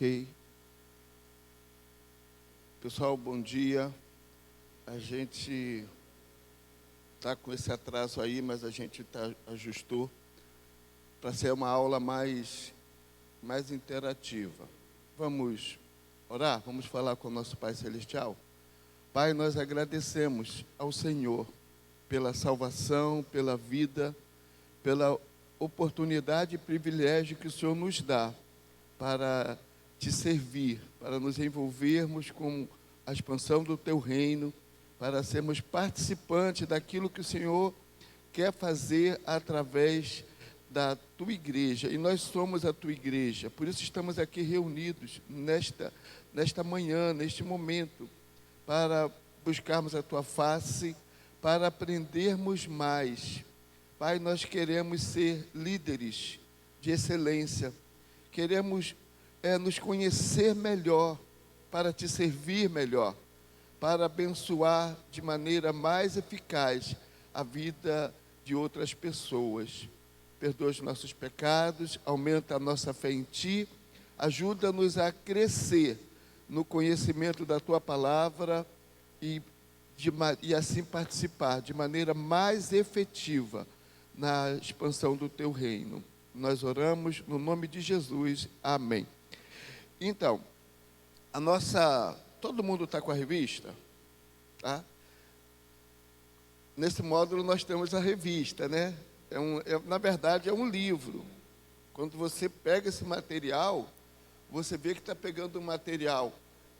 Ok. Pessoal, bom dia. A gente está com esse atraso aí, mas a gente ajustou para ser uma aula mais interativa. Vamos orar? Vamos falar com o nosso Pai Celestial? Pai, nós agradecemos ao Senhor pela salvação, pela vida, pela oportunidade e privilégio que o Senhor nos dá para te servir, para nos envolvermos com a expansão do teu reino, para sermos participantes daquilo que o Senhor quer fazer através da tua igreja. E nós somos a tua igreja, por isso estamos aqui reunidos nesta manhã, neste momento, para buscarmos a tua face, para aprendermos mais. Pai, nós queremos ser líderes de excelência, queremos nos conhecer melhor, para te servir melhor, para abençoar de maneira mais eficaz a vida de outras pessoas. Perdoa os nossos pecados, aumenta a nossa fé em Ti, ajuda-nos a crescer no conhecimento da Tua palavra e assim participar de maneira mais efetiva na expansão do Teu reino. Nós oramos no nome de Jesus. Amém. Então, todo mundo está com a revista? Tá? Nesse módulo nós temos a revista, né? Na verdade, é um livro. Quando você pega esse material, você vê que está pegando um material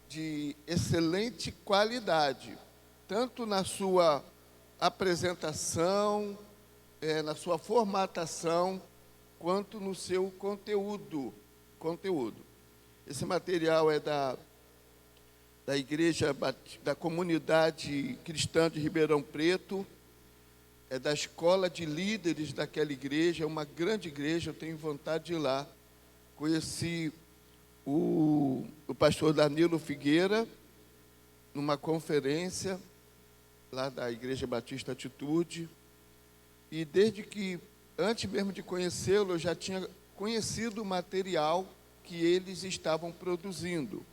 de excelente qualidade, tanto na sua apresentação, na sua formatação, quanto no seu conteúdo. Esse material é da igreja, da comunidade cristã de Ribeirão Preto, é da escola de líderes daquela igreja, é uma grande igreja, eu tenho vontade de ir lá. Conheci o pastor Danilo Figueira, numa conferência, lá da Igreja Batista Atitude, e antes mesmo de conhecê-lo, eu já tinha conhecido o material que eles estavam produzindo.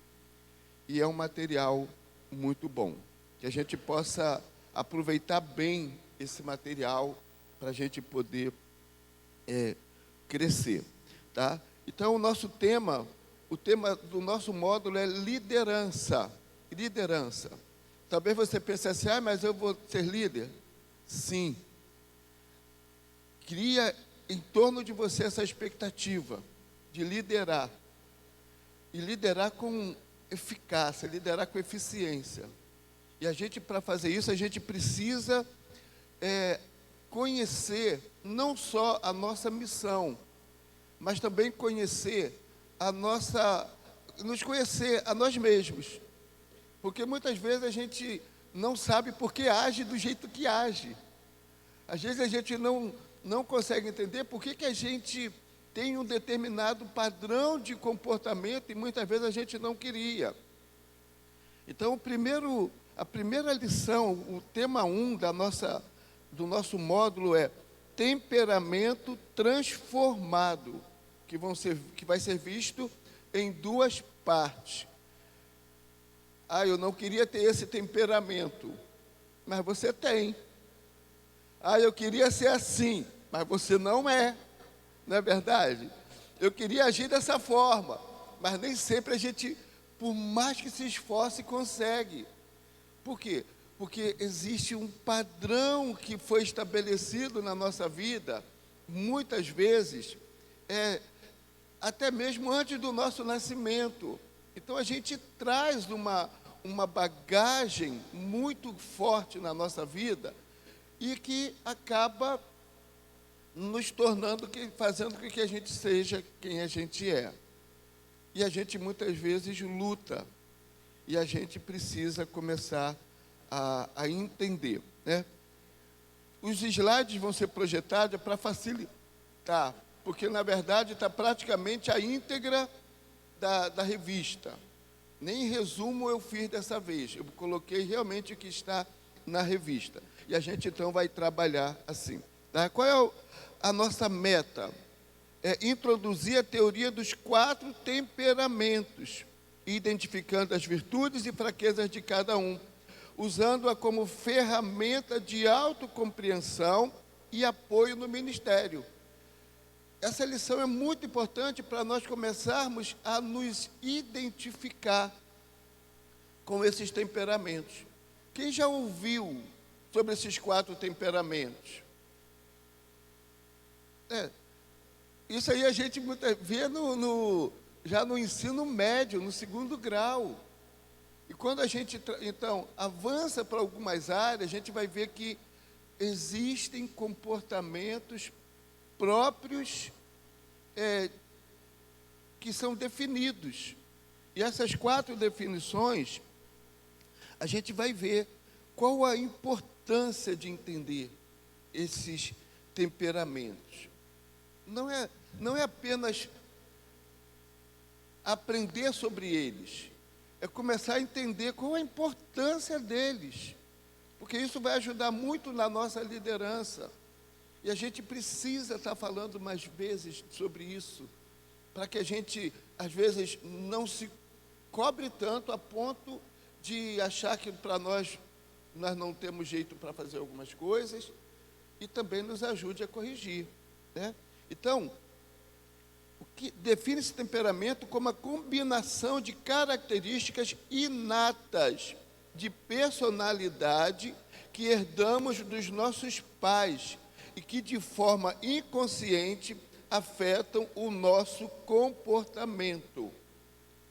E é um material muito bom. Que a gente possa aproveitar bem esse material para a gente poder crescer. Tá? Então, o tema do nosso módulo é liderança. Liderança. Talvez você pense assim, mas eu vou ser líder? Sim. Cria em torno de você essa expectativa de liderar. E liderar com eficácia, liderar com eficiência. E a gente, para fazer isso, a gente precisa conhecer não só a nossa missão, mas também nos conhecer a nós mesmos. Porque muitas vezes a gente não sabe por que age do jeito que age. Às vezes a gente não consegue entender por que a gente tem um determinado padrão de comportamento e muitas vezes a gente não queria. Então, a primeira lição, o tema 1 do nosso módulo é temperamento transformado, que vai ser visto em duas partes. Eu não queria ter esse temperamento, mas você tem. Eu queria ser assim, mas você não é. Não é verdade? Eu queria agir dessa forma, mas nem sempre a gente, por mais que se esforce, consegue. Por quê? Porque existe um padrão que foi estabelecido na nossa vida, muitas vezes, até mesmo antes do nosso nascimento. Então a gente traz uma bagagem muito forte na nossa vida e que acaba nos fazendo com que a gente seja quem a gente é. E a gente muitas vezes luta. E a gente precisa começar a entender, né? Os slides vão ser projetados para facilitar, porque na verdade está praticamente a íntegra da revista. Nem resumo eu fiz dessa vez, eu coloquei realmente o que está na revista. E a gente então vai trabalhar assim. Tá? Qual é a nossa meta? introduzir a teoria dos 4 temperamentos, identificando as virtudes e fraquezas de cada um, usando-a como ferramenta de autocompreensão e apoio no ministério. Essa lição é muito importante para nós começarmos a nos identificar com esses temperamentos. Quem já ouviu sobre esses 4 temperamentos? Isso aí a gente vê já no ensino médio, no 2º grau. E quando a gente, então, avança para algumas áreas, a gente vai ver que existem comportamentos próprios que são definidos. E essas 4 definições, a gente vai ver qual a importância de entender esses temperamentos. Não é apenas aprender sobre eles, é começar a entender qual a importância deles, porque isso vai ajudar muito na nossa liderança. E a gente precisa estar falando mais vezes sobre isso, para que a gente, às vezes, não se cobre tanto a ponto de achar que para nós não temos jeito para fazer algumas coisas, e também nos ajude a corrigir, né? Então, o que define esse temperamento como a combinação de características inatas de personalidade que herdamos dos nossos pais e que de forma inconsciente afetam o nosso comportamento,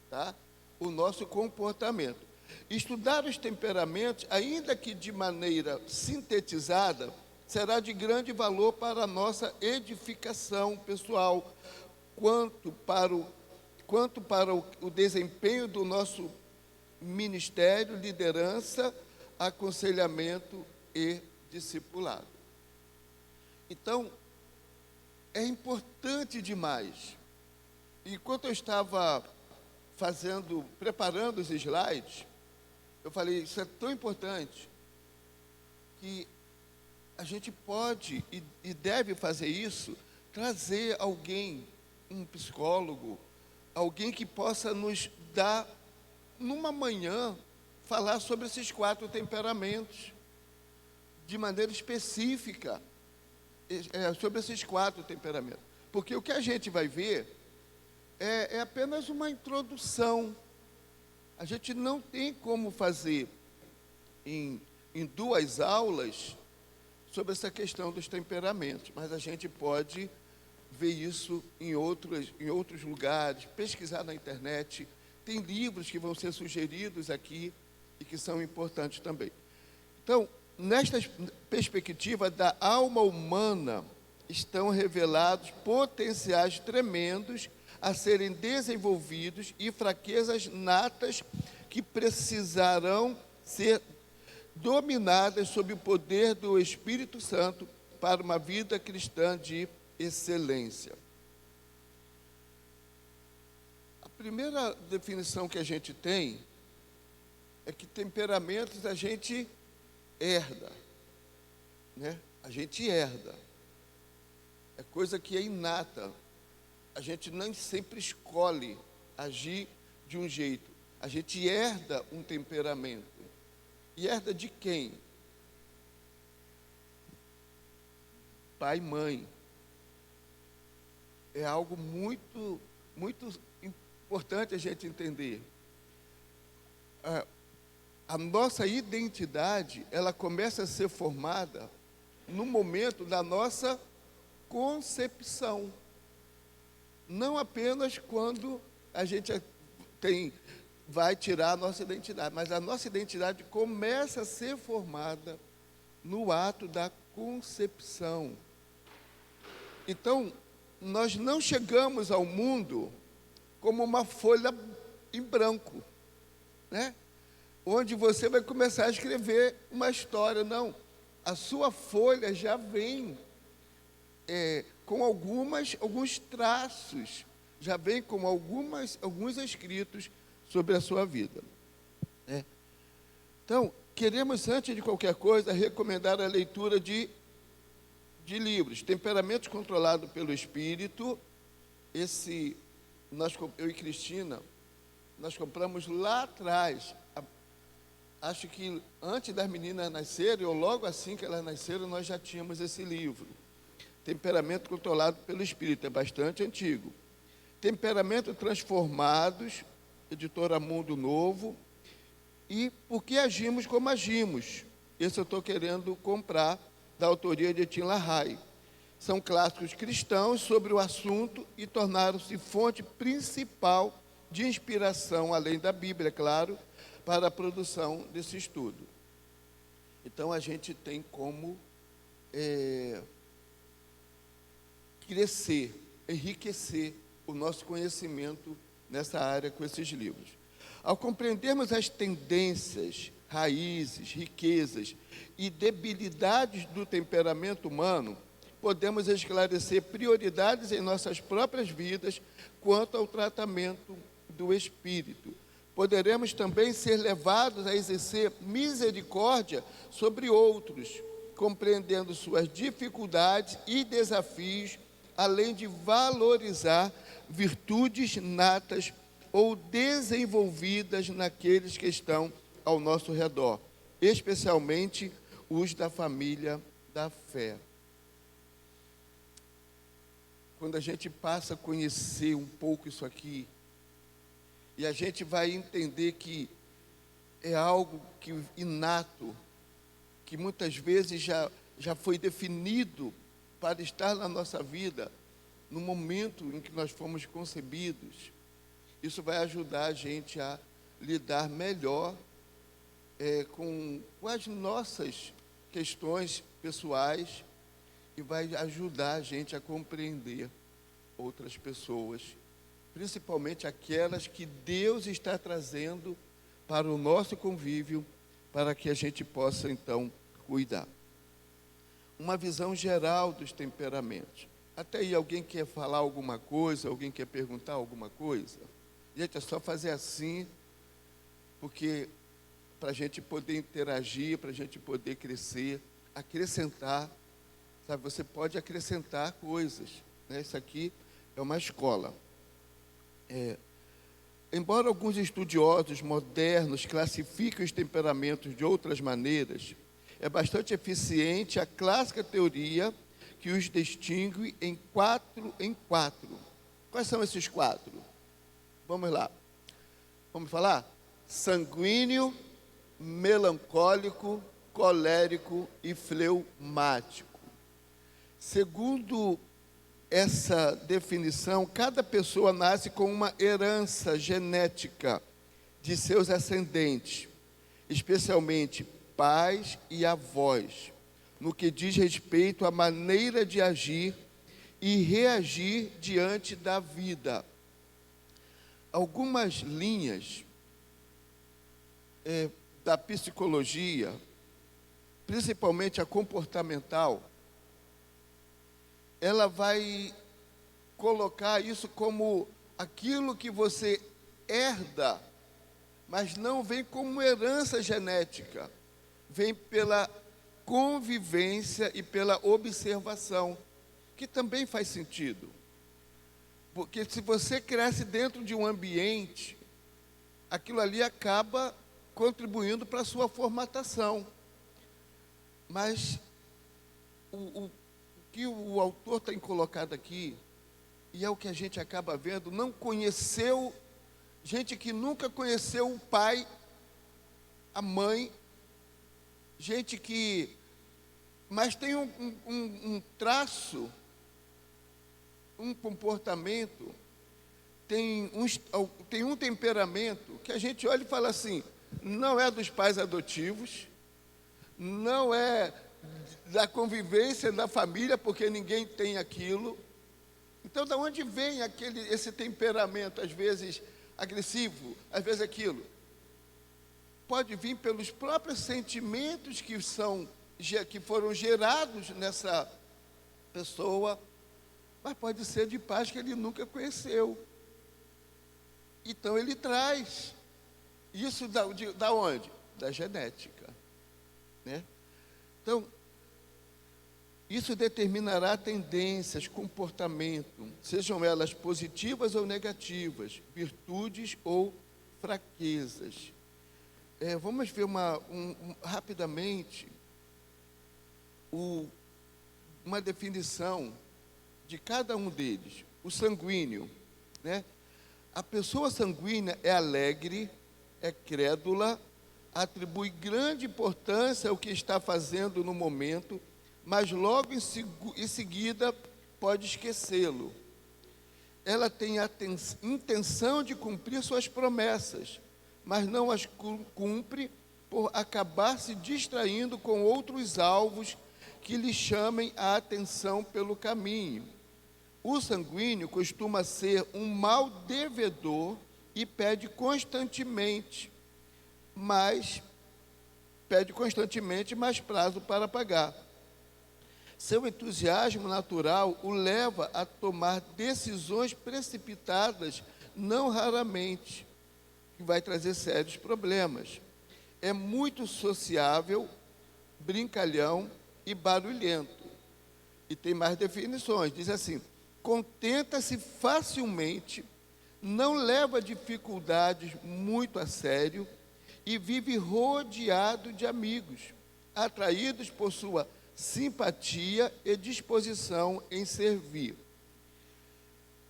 tá? O nosso comportamento. Estudar os temperamentos, ainda que de maneira sintetizada, será de grande valor para a nossa edificação pessoal, quanto para o desempenho do nosso ministério, liderança, aconselhamento e discipulado. Então, é importante demais. Enquanto eu estava preparando os slides, eu falei, isso é tão importante que a gente pode e deve fazer isso, trazer alguém, um psicólogo, alguém que possa nos dar, numa manhã, falar sobre esses 4 temperamentos, de maneira específica, sobre esses 4 temperamentos. Porque o que a gente vai ver é apenas uma introdução. A gente não tem como fazer em 2 aulas sobre essa questão dos temperamentos, mas a gente pode ver isso em outros lugares, pesquisar na internet. Tem livros que vão ser sugeridos aqui e que são importantes também. Então, nesta perspectiva da alma humana, estão revelados potenciais tremendos a serem desenvolvidos e fraquezas natas que precisarão ser dominadas sob o poder do Espírito Santo para uma vida cristã de excelência. A primeira definição que a gente tem é que temperamentos a gente herda, né? A gente herda. É coisa que é inata. A gente nem sempre escolhe agir de um jeito. A gente herda um temperamento. E herda de quem? Pai e mãe. É algo muito, muito importante a gente entender. A nossa identidade, ela começa a ser formada no momento da nossa concepção. Não apenas quando a gente vai tirar a nossa identidade, mas a nossa identidade começa a ser formada no ato da concepção. Então, nós não chegamos ao mundo como uma folha em branco, né? Onde você vai começar a escrever uma história. Não, a sua folha já vem com alguns traços, já vem com alguns escritos sobre a sua vida, né? Então, queremos, antes de qualquer coisa, recomendar a leitura de livros. Temperamento Controlado pelo Espírito, eu e Cristina, nós compramos lá atrás. Acho que antes das meninas nascerem, ou logo assim que elas nasceram, nós já tínhamos esse livro. Temperamento Controlado pelo Espírito, é bastante antigo. Temperamento Transformados, editora Mundo Novo. E Por que Agimos Como Agimos. Esse eu estou querendo comprar, da autoria de Tim LaHaye. São clássicos cristãos sobre o assunto e tornaram-se fonte principal de inspiração, além da Bíblia, claro, para a produção desse estudo. Então, a gente tem como crescer, enriquecer o nosso conhecimento nessa área com esses livros. Ao compreendermos as tendências, raízes, riquezas e debilidades do temperamento humano, podemos esclarecer prioridades em nossas próprias vidas quanto ao tratamento do espírito. Poderemos também ser levados a exercer misericórdia sobre outros, compreendendo suas dificuldades e desafios, além de valorizar virtudes natas ou desenvolvidas naqueles que estão ao nosso redor, especialmente os da família da fé. Quando a gente passa a conhecer um pouco isso aqui, e a gente vai entender que é algo inato, que muitas vezes já foi definido para estar na nossa vida, no momento em que nós fomos concebidos. Isso vai ajudar a gente a lidar melhor com as nossas questões pessoais e vai ajudar a gente a compreender outras pessoas, principalmente aquelas que Deus está trazendo para o nosso convívio, para que a gente possa, então, cuidar. Uma visão geral dos temperamentos. Até aí, alguém quer falar alguma coisa? Alguém quer perguntar alguma coisa? Gente, é só fazer assim, porque para a gente poder interagir, para a gente poder crescer, acrescentar, sabe? Você pode acrescentar coisas, né? Isso aqui é uma escola. Embora alguns estudiosos modernos classifiquem os temperamentos de outras maneiras, é bastante eficiente a clássica teoria que os distingue em 4 em 4. Quais são esses 4? Vamos lá. Vamos falar? Sanguíneo, melancólico, colérico e fleumático. Segundo essa definição, cada pessoa nasce com uma herança genética de seus ascendentes, especialmente pais e avós, no que diz respeito à maneira de agir e reagir diante da vida. Algumas linhas da psicologia, principalmente a comportamental, ela vai colocar isso como aquilo que você herda, mas não vem como herança genética, vem pela convivência e pela observação, que também faz sentido. Porque se você cresce dentro de um ambiente, aquilo ali acaba contribuindo para a sua formatação. Mas o que o autor tem colocado aqui, e é o que a gente acaba vendo, não conheceu, gente que nunca conheceu o pai, a mãe, gente que, mas tem um traço, um comportamento, tem um temperamento que a gente olha e fala assim, não é dos pais adotivos, não é da convivência da família, porque ninguém tem aquilo. Então, de onde vem esse temperamento, às vezes agressivo, às vezes aquilo? Pode vir pelos próprios sentimentos que foram gerados nessa pessoa, mas pode ser de pais que ele nunca conheceu. Então, ele traz isso da onde? Da genética, né? Então, Isso determinará tendências, comportamento, sejam elas positivas ou negativas, virtudes ou fraquezas. Vamos ver rapidamente uma definição de cada um deles. O sanguíneo, né? A pessoa sanguínea é alegre, é crédula, atribui grande importância ao que está fazendo no momento, mas logo em seguida pode esquecê-lo. Ela tem a intenção de cumprir suas promessas, mas não as cumpre por acabar se distraindo com outros alvos que lhe chamem a atenção pelo caminho. O sanguíneo costuma ser um mau devedor e pede constantemente mais prazo para pagar. Seu entusiasmo natural o leva a tomar decisões precipitadas, não raramente, que vai trazer sérios problemas. É muito sociável, brincalhão e barulhento. E tem mais definições. Diz assim: contenta-se facilmente, não leva dificuldades muito a sério e vive rodeado de amigos, atraídos por sua simpatia e disposição em servir.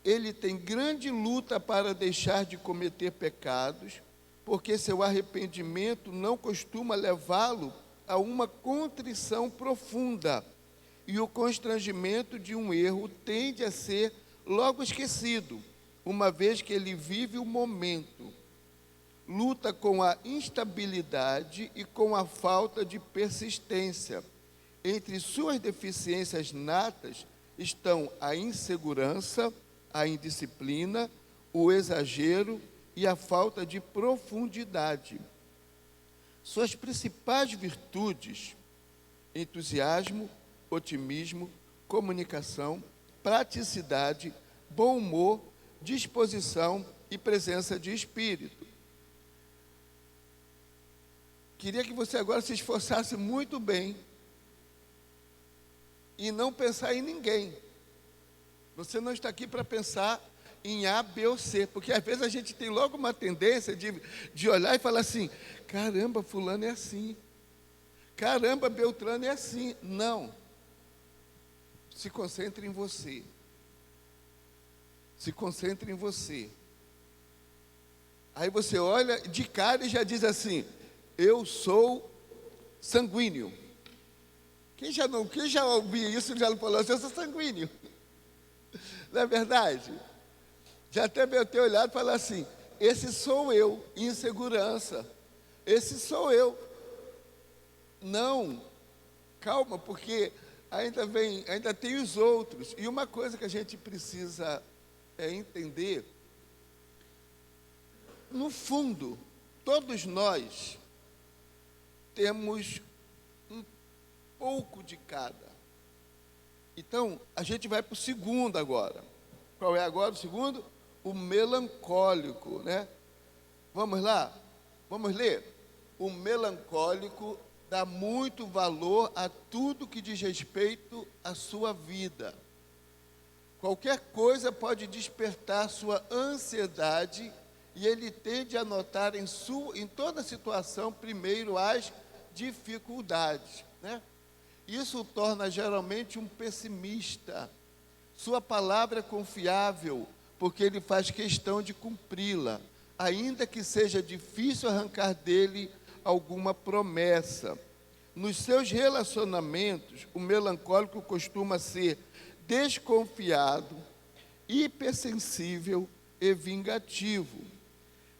Ele tem grande luta para deixar de cometer pecados, porque seu arrependimento não costuma levá-lo a uma contrição profunda, e o constrangimento de um erro tende a ser logo esquecido, uma vez que ele vive o momento. Luta com a instabilidade e com a falta de persistência. Entre suas deficiências natas estão a insegurança, a indisciplina, o exagero e a falta de profundidade. Suas principais virtudes: entusiasmo, otimismo, comunicação, praticidade, bom humor, disposição e presença de espírito. Queria que você agora se esforçasse muito bem e não pensar em ninguém. Você não está aqui para pensar em A, B ou C, porque às vezes a gente tem logo uma tendência de olhar e falar assim: caramba, fulano é assim, caramba, Beltrano é assim. Não. Se concentre em você. Se concentre em você. Aí você olha de cara e já diz assim: eu sou sanguíneo. Quem já ouviu isso já não falou assim: eu sou sanguíneo. Não é verdade? Já até meu ter olhado e falar assim: esse sou eu, insegurança. Esse sou eu. Não, calma, porque ainda tem os outros. E uma coisa que a gente precisa entender: no fundo, todos nós temos um pouco de cada. Então, a gente vai para o segundo agora. Qual é agora o segundo? O melancólico, né? Vamos lá? Vamos ler? O melancólico dá muito valor a tudo que diz respeito à sua vida. Qualquer coisa pode despertar sua ansiedade e ele tende a notar em toda situação, primeiro, as dificuldades, né? Isso o torna geralmente um pessimista. Sua palavra é confiável, porque ele faz questão de cumpri-la, ainda que seja difícil arrancar dele alguma promessa. Nos seus relacionamentos, o melancólico costuma ser desconfiado, hipersensível e vingativo.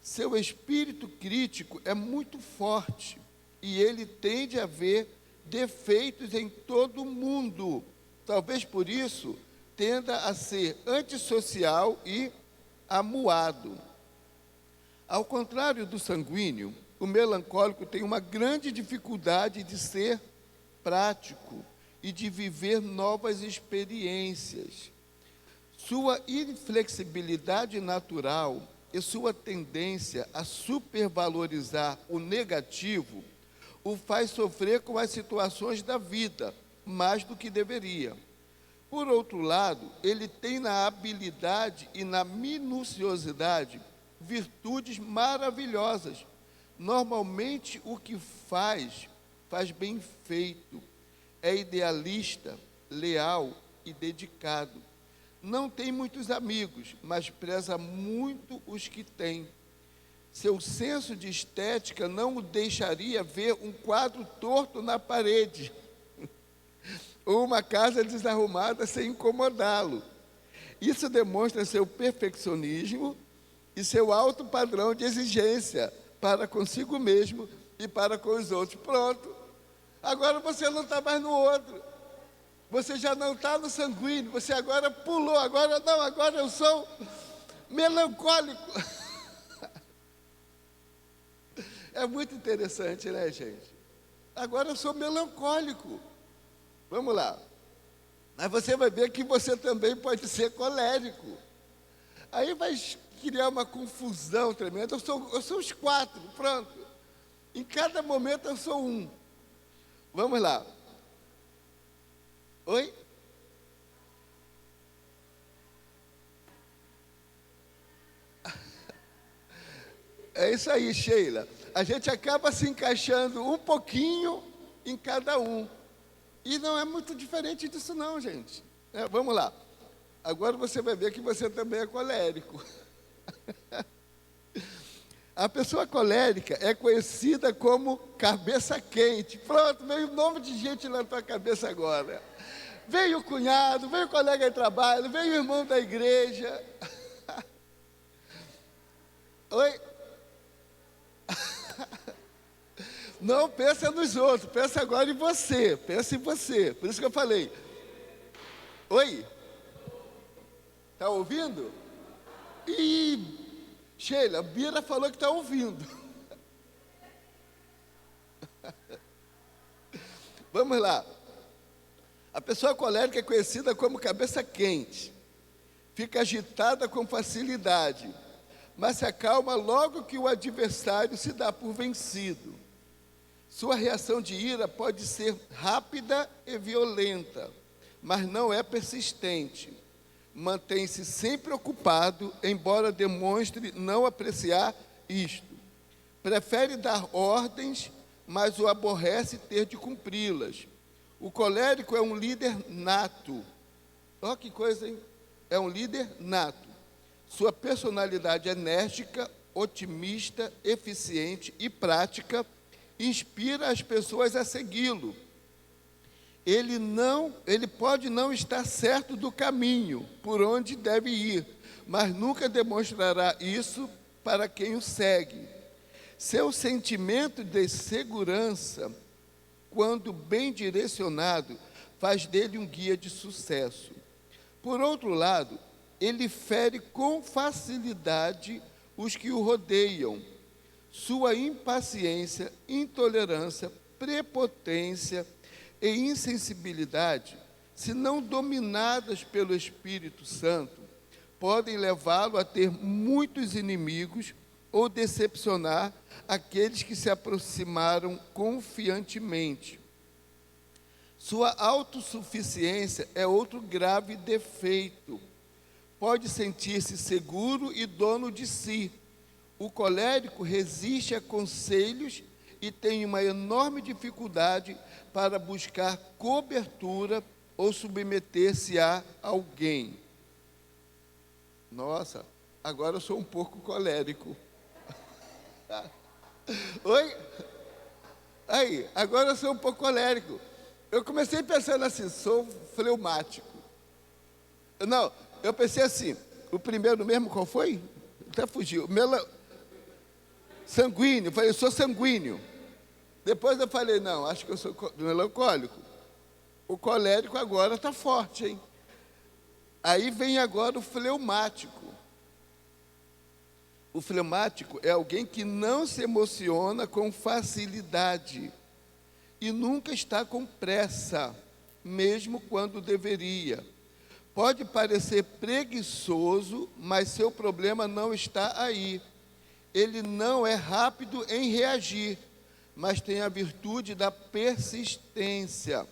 Seu espírito crítico é muito forte e ele tende a ver defeitos em todo mundo. Talvez por isso tenda a ser antissocial e amuado. Ao contrário do sanguíneo, o melancólico tem uma grande dificuldade de ser prático e de viver novas experiências. Sua inflexibilidade natural e sua tendência a supervalorizar o negativo o faz sofrer com as situações da vida, mais do que deveria. Por outro lado, ele tem na habilidade e na minuciosidade virtudes maravilhosas. Normalmente, o que faz bem feito. É idealista, leal e dedicado. Não tem muitos amigos, mas preza muito os que tem. Seu senso de estética não o deixaria ver um quadro torto na parede ou uma casa desarrumada sem incomodá-lo. Isso demonstra seu perfeccionismo e seu alto padrão de exigência para consigo mesmo e para com os outros. Pronto. Agora você não está mais no outro. Você já não está no sanguíneo. Você agora pulou. Agora não, agora eu sou melancólico. É muito interessante, né, gente? Agora eu sou melancólico. Vamos lá. Mas você vai ver que você também pode ser colérico. Aí vai criar uma confusão tremenda. Eu sou os quatro, pronto. Em cada momento eu sou um. Vamos lá. Oi? É isso aí, Sheila. A gente acaba se encaixando um pouquinho em cada um. E não é muito diferente disso não, gente. Vamos lá. Agora você vai ver que você também é colérico. A pessoa colérica é conhecida como cabeça quente. Pronto, veio um nome de gente na tua cabeça agora. Veio o cunhado, veio o colega de trabalho, veio o irmão da igreja. Oi? Não pensa nos outros, pensa agora em você. Pensa em você. Por isso que eu falei. Oi? Está ouvindo? Ih, Sheila, Bira falou que está ouvindo. Vamos lá. A pessoa colérica é conhecida como cabeça quente. Fica agitada com facilidade, mas se acalma logo que o adversário se dá por vencido. Sua reação de ira pode ser rápida e violenta, mas não é persistente. Mantém-se sempre ocupado, embora demonstre não apreciar isto. Prefere dar ordens, mas o aborrece ter de cumpri-las. O colérico é um líder nato. Olha que coisa, hein? É um líder nato. Sua personalidade enérgica, otimista, eficiente e prática inspira as pessoas a segui-lo. Ele pode não estar certo do caminho por onde deve ir, mas nunca demonstrará isso para quem o segue. Seu sentimento de segurança, quando bem direcionado, faz dele um guia de sucesso. Por outro lado, ele fere com facilidade os que o rodeiam. Sua impaciência, intolerância, prepotência e insensibilidade, se não dominadas pelo Espírito Santo, podem levá-lo a ter muitos inimigos ou decepcionar aqueles que se aproximaram confiantemente. Sua autossuficiência é outro grave defeito. Pode sentir-se seguro e dono de si. O colérico resiste a conselhos e tem uma enorme dificuldade para buscar cobertura ou submeter-se a alguém. Nossa, agora eu sou um pouco colérico. Oi? Aí, agora eu sou um pouco colérico. Eu comecei pensando assim, sou fleumático. Não, eu pensei assim, o primeiro mesmo qual foi? Até fugiu. Sanguíneo, eu falei, eu sou sanguíneo. Depois eu falei, não, acho que eu sou melancólico. O colérico agora está forte, hein? Aí vem agora o fleumático. O fleumático é alguém que não se emociona com facilidade e nunca está com pressa, mesmo quando deveria. Pode parecer preguiçoso, mas seu problema não está aí. Ele não é rápido em reagir, mas tem a virtude da persistência.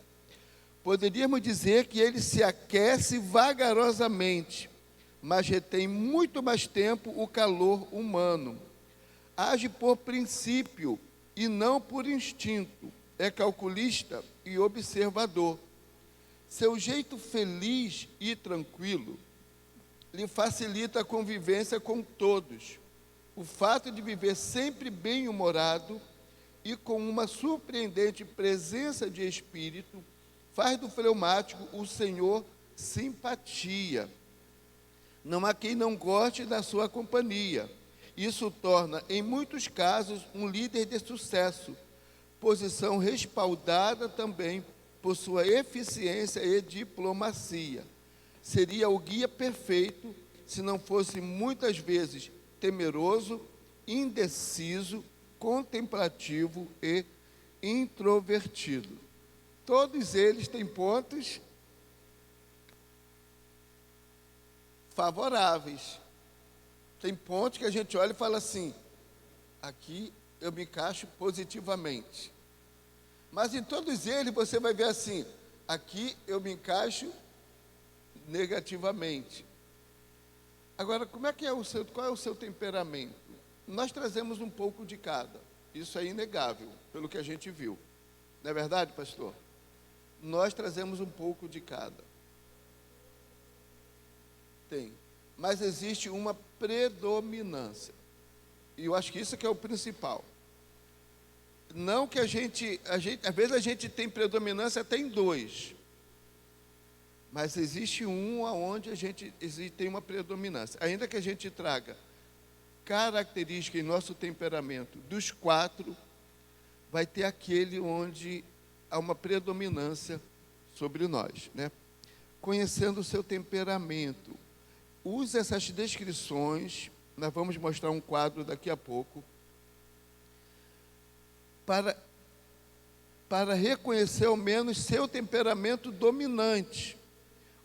Poderíamos dizer que ele se aquece vagarosamente, mas retém muito mais tempo o calor humano. Age por princípio e não por instinto. É calculista e observador. Seu jeito feliz e tranquilo lhe facilita a convivência com todos. O fato de viver sempre bem-humorado e com uma surpreendente presença de espírito faz do fleumático o senhor simpatia. Não há quem não goste da sua companhia. Isso torna, em muitos casos, um líder de sucesso, posição respaldada também por sua eficiência e diplomacia. Seria o guia perfeito se não fosse muitas vezes temeroso, indeciso, contemplativo e introvertido. Todos eles têm pontos favoráveis. Tem pontos que a gente olha e fala assim, aqui eu me encaixo positivamente. Mas em todos eles você vai ver assim, aqui eu me encaixo negativamente. Agora, qual é o seu temperamento? Nós trazemos um pouco de cada. Isso é inegável, pelo que a gente viu. Não é verdade, pastor? Nós trazemos um pouco de cada. Tem. Mas existe uma predominância. E eu acho que isso que é o principal. Não que às vezes a gente tem predominância até em dois. Mas existe um onde tem uma predominância. Ainda que a gente traga característica em nosso temperamento dos quatro, vai ter aquele onde há uma predominância sobre nós, né? Conhecendo o seu temperamento. Use essas descrições, nós vamos mostrar um quadro daqui a pouco, para reconhecer ao menos seu temperamento dominante.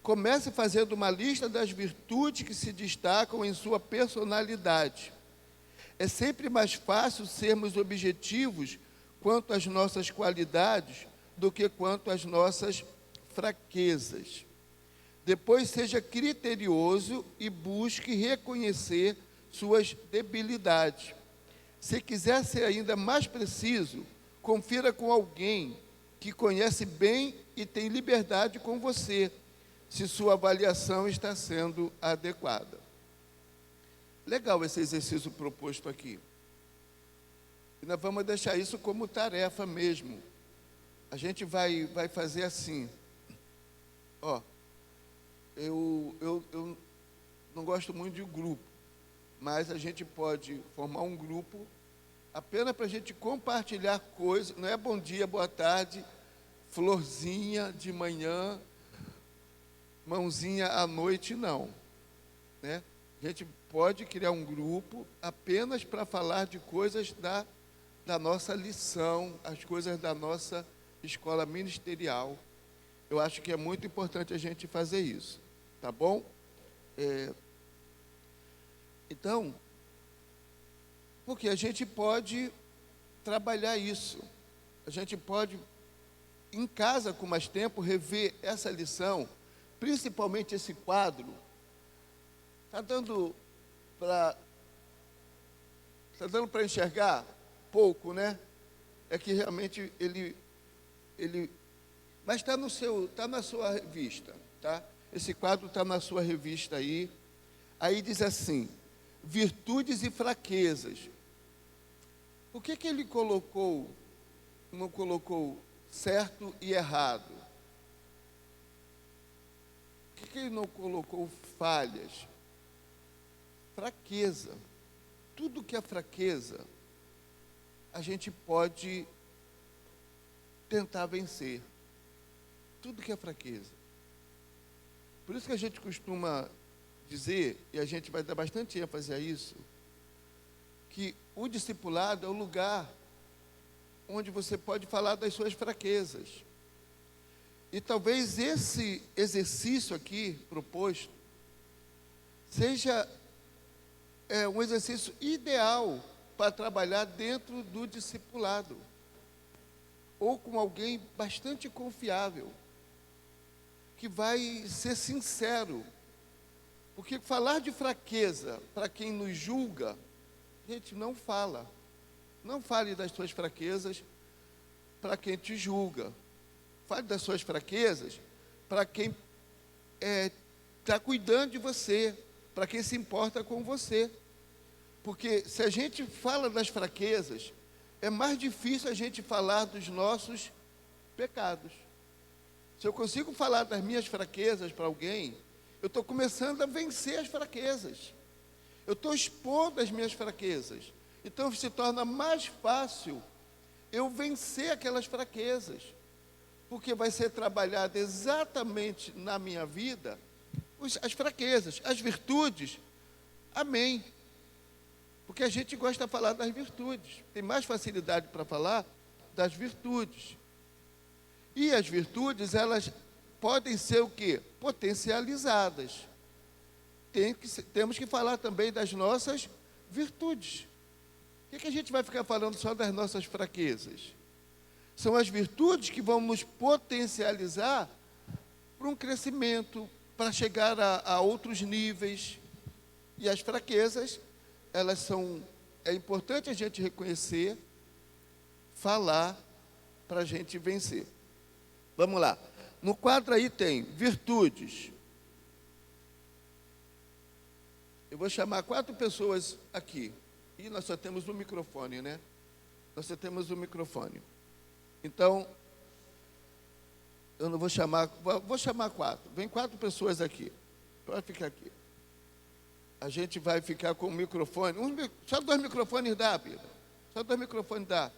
Comece fazendo uma lista das virtudes que se destacam em sua personalidade. É sempre mais fácil sermos objetivos quanto às nossas qualidades do que quanto às nossas fraquezas. Depois, seja criterioso e busque reconhecer suas debilidades. Se quiser ser ainda mais preciso, confira com alguém que conhece bem e tem liberdade com você, se sua avaliação está sendo adequada. Legal esse exercício proposto aqui. E nós vamos deixar isso como tarefa mesmo. A gente vai fazer assim. Ó, eu não gosto muito de grupo, mas a gente pode formar um grupo apenas para a gente compartilhar coisas. Não é bom dia, boa tarde, florzinha de manhã, mãozinha à noite, não, né? A gente pode criar um grupo apenas para falar de coisas da nossa lição, as coisas da nossa escola ministerial. Eu acho que é muito importante a gente fazer isso, tá bom? Então, porque a gente pode trabalhar isso, a gente pode, em casa com mais tempo, rever essa lição, principalmente esse quadro. Está dando para enxergar? Pouco, né? É que realmente ele mas está na sua revista, tá? Esse quadro está na sua revista aí. Aí diz assim, virtudes e fraquezas. Por que ele não colocou certo e errado? Por que ele não colocou falhas? Fraqueza. Tudo que é fraqueza, a gente pode tentar vencer. Tudo que é fraqueza. Por isso que a gente costuma dizer, e a gente vai dar bastante ênfase a isso, que o discipulado é o lugar onde você pode falar das suas fraquezas. E talvez esse exercício aqui proposto seja um exercício ideal para trabalhar dentro do discipulado, ou com alguém bastante confiável. que vai ser sincero. Porque falar de fraqueza para quem nos julga, gente, não fala. Não fale das suas fraquezas para quem te julga. Fale das suas fraquezas para quem está cuidando de você, para quem se importa com você. Porque se a gente fala das fraquezas, é mais difícil a gente falar dos nossos pecados. Se eu consigo falar das minhas fraquezas para alguém, eu estou começando a vencer as fraquezas. Eu estou expondo as minhas fraquezas. Então se torna mais fácil eu vencer aquelas fraquezas. Porque vai ser trabalhado exatamente na minha vida as fraquezas, as virtudes. Amém. Porque a gente gosta de falar das virtudes. Tem mais facilidade para falar das virtudes. E as virtudes, elas podem ser o quê? Potencializadas. Temos que falar também das nossas virtudes. Por que a gente vai ficar falando só das nossas fraquezas? São as virtudes que vão nos potencializar para um crescimento, para chegar a outros níveis. E as fraquezas, é importante a gente reconhecer, falar, para a gente vencer. Vamos lá. No quadro aí tem virtudes. Eu vou chamar 4 pessoas aqui. E nós só temos um microfone, né? Nós só temos um microfone. Então, eu não vou chamar, vou chamar 4. Vem 4 pessoas aqui. Pode ficar aqui. A gente vai ficar com o microfone. Só 2 microfones dá, Bíblia. Só 2 microfones dá.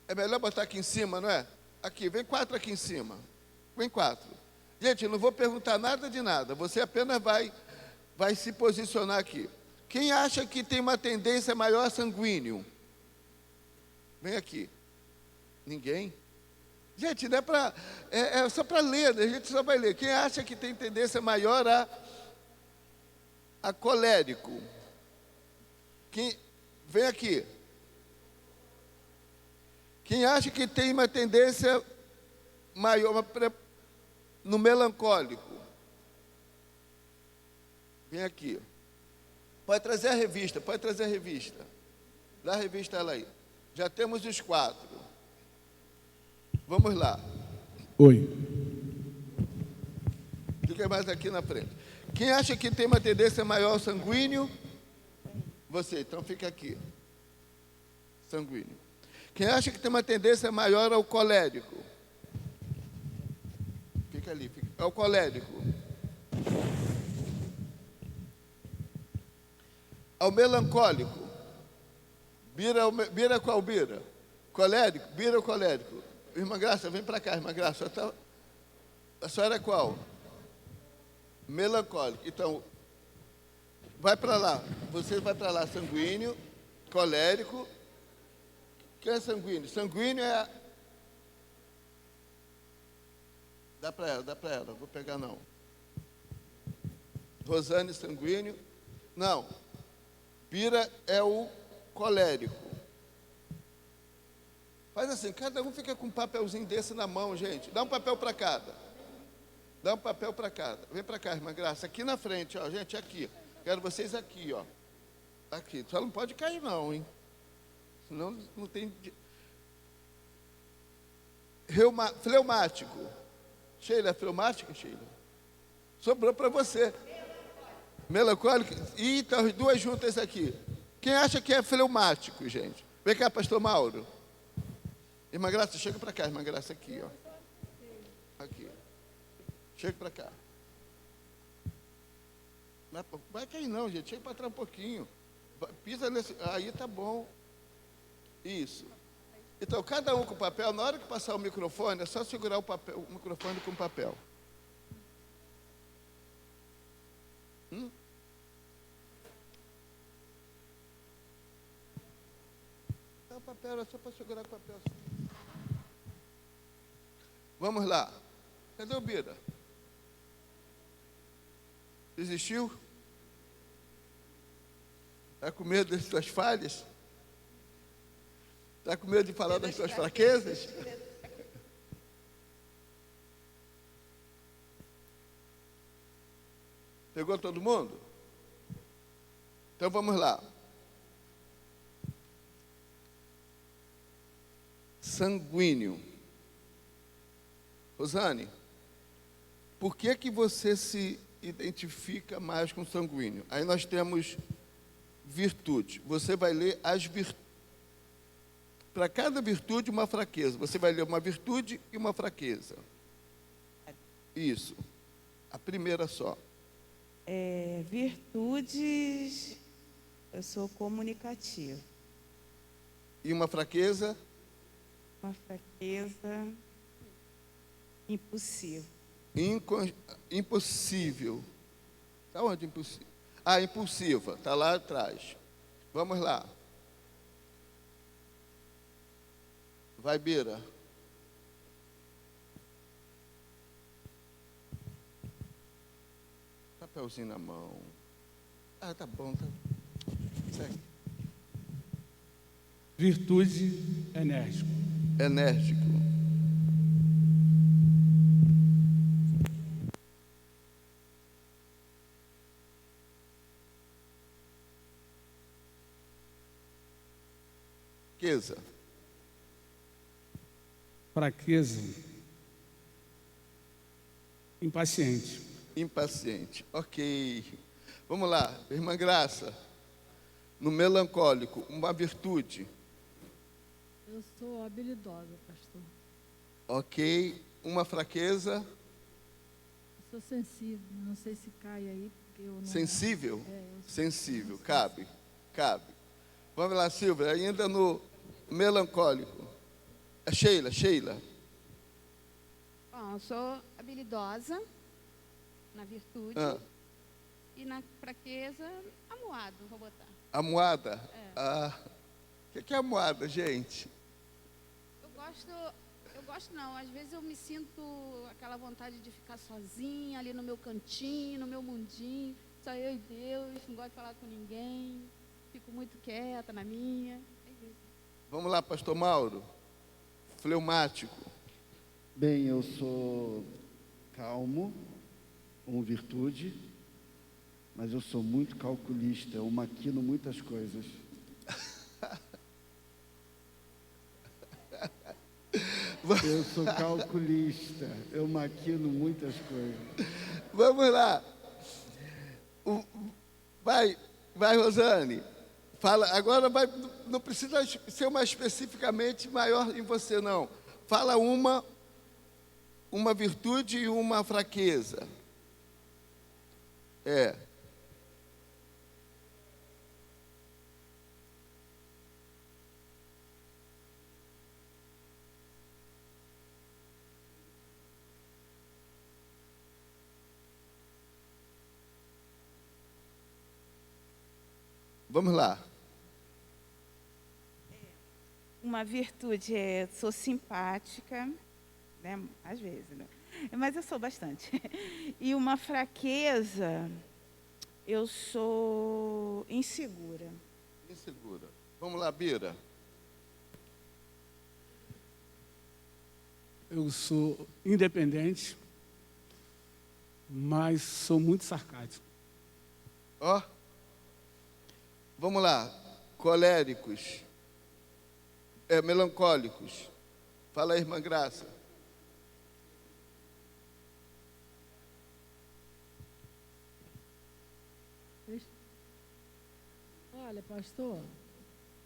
É melhor botar aqui em cima, não é? Aqui, vem 4 aqui em cima. Vem 4. Gente, eu não vou perguntar nada de nada. Você apenas vai se posicionar aqui. Quem acha que tem uma tendência maior sanguíneo? Vem aqui. Ninguém? Gente, não é para... É só para ler, né? A gente só vai ler. Quem acha que tem tendência maior a colérico? Vem aqui. Quem acha que tem uma tendência maior no melancólico? Vem aqui. Pode trazer a revista, pode trazer a revista. Dá a revista ela aí. Já temos os 4. Vamos lá. Oi. Fica mais aqui na frente. Quem acha que tem uma tendência maior ao sanguíneo? Você, então fica aqui. Sanguíneo. Quem acha que tem uma tendência maior ao colérico? Fica ali, ao colérico. Ao melancólico. Bira qual bira? Colérico? Bira ou colérico? Irmã Graça, vem para cá, irmã Graça. A senhora é qual? Melancólico. Então, vai para lá. Você vai para lá, sanguíneo, colérico. Quem é sanguíneo? Sanguíneo é... Dá para ela. Vou pegar não. Rosane, sanguíneo. Não. Bira é o colérico. Faz assim, cada um fica com um papelzinho desse na mão, gente. Dá um papel para cada. Dá um papel para cada. Vem para cá, irmã Graça. Aqui na frente, ó, gente, aqui. Quero vocês aqui, ó. Aqui. Só não pode cair não, hein? Senão não tem... Fleumático. Sheila, é fleumático, Sheila? Sobrou para você. Melancólico. E então, as 2 juntas aqui. Quem acha que é fleumático, gente? Vem cá, pastor Mauro. Irmã Graça, chega para cá, irmã Graça, aqui, ó. Aqui. Chega para cá. Não vai cair não, gente. Chega para trás um pouquinho. Pisa nesse... Aí tá bom. Isso. Então, cada um com papel, na hora que passar o microfone, é só segurar o microfone com papel. O papel é só para segurar o papel. Vamos lá. Cadê o Bira? Desistiu? Está com medo das suas falhas? Está com medo de falar das suas fraquezas? Pegou todo mundo? Então vamos lá. Sanguíneo. Rosane, por que que você se identifica mais com sanguíneo? Aí nós temos virtude. Você vai ler as virtudes. Para cada virtude, uma fraqueza. Você vai ler uma virtude e uma fraqueza. Isso. A primeira só. Virtudes, eu sou comunicativa. E uma fraqueza? Uma fraqueza, impulsiva. Impossível. Está onde impossível? Ah, impulsiva. Está lá atrás. Vamos lá. Vai, Bira. Papelzinho na mão. Ah, tá bom. Tá. Segue. Virtude, enérgico. Enérgico. Fraqueza. Fraqueza, impaciente. Impaciente. Ok. Vamos lá, irmã Graça. No melancólico, uma virtude. Eu sou habilidosa, pastor. Ok. Uma fraqueza. Eu sou sensível. Não sei se cai aí, porque eu não... Sensível? eu sou Sensível. Cabe. Cabe. Vamos lá, Silvia. Ainda no melancólico. Sheila. Bom, eu sou habilidosa na virtude e na fraqueza, amuado, vou botar. Amuada? Ah, o que é amuada, gente? Eu gosto não, às vezes eu me sinto aquela vontade de ficar sozinha ali no meu cantinho, no meu mundinho, só eu e Deus, não gosto de falar com ninguém, fico muito quieta na minha. É isso. Vamos lá, pastor Mauro. Fleumático. Bem, eu sou calmo, com virtude, mas eu sou muito calculista, eu maquino muitas coisas. Eu sou calculista, eu maquino muitas coisas. Vamos lá. Vai, Rosane. Fala, agora vai, não precisa ser uma especificamente maior em você, não. Fala uma virtude e uma fraqueza. Vamos lá. Uma virtude sou simpática, né? Às vezes, né? Mas eu sou bastante. E uma fraqueza, eu sou insegura. Insegura. Vamos lá, Bira. Eu sou independente, mas sou muito sarcástico. Ó. Vamos lá. Coléricos. Melancólicos. Fala aí, irmã Graça. Olha, pastor,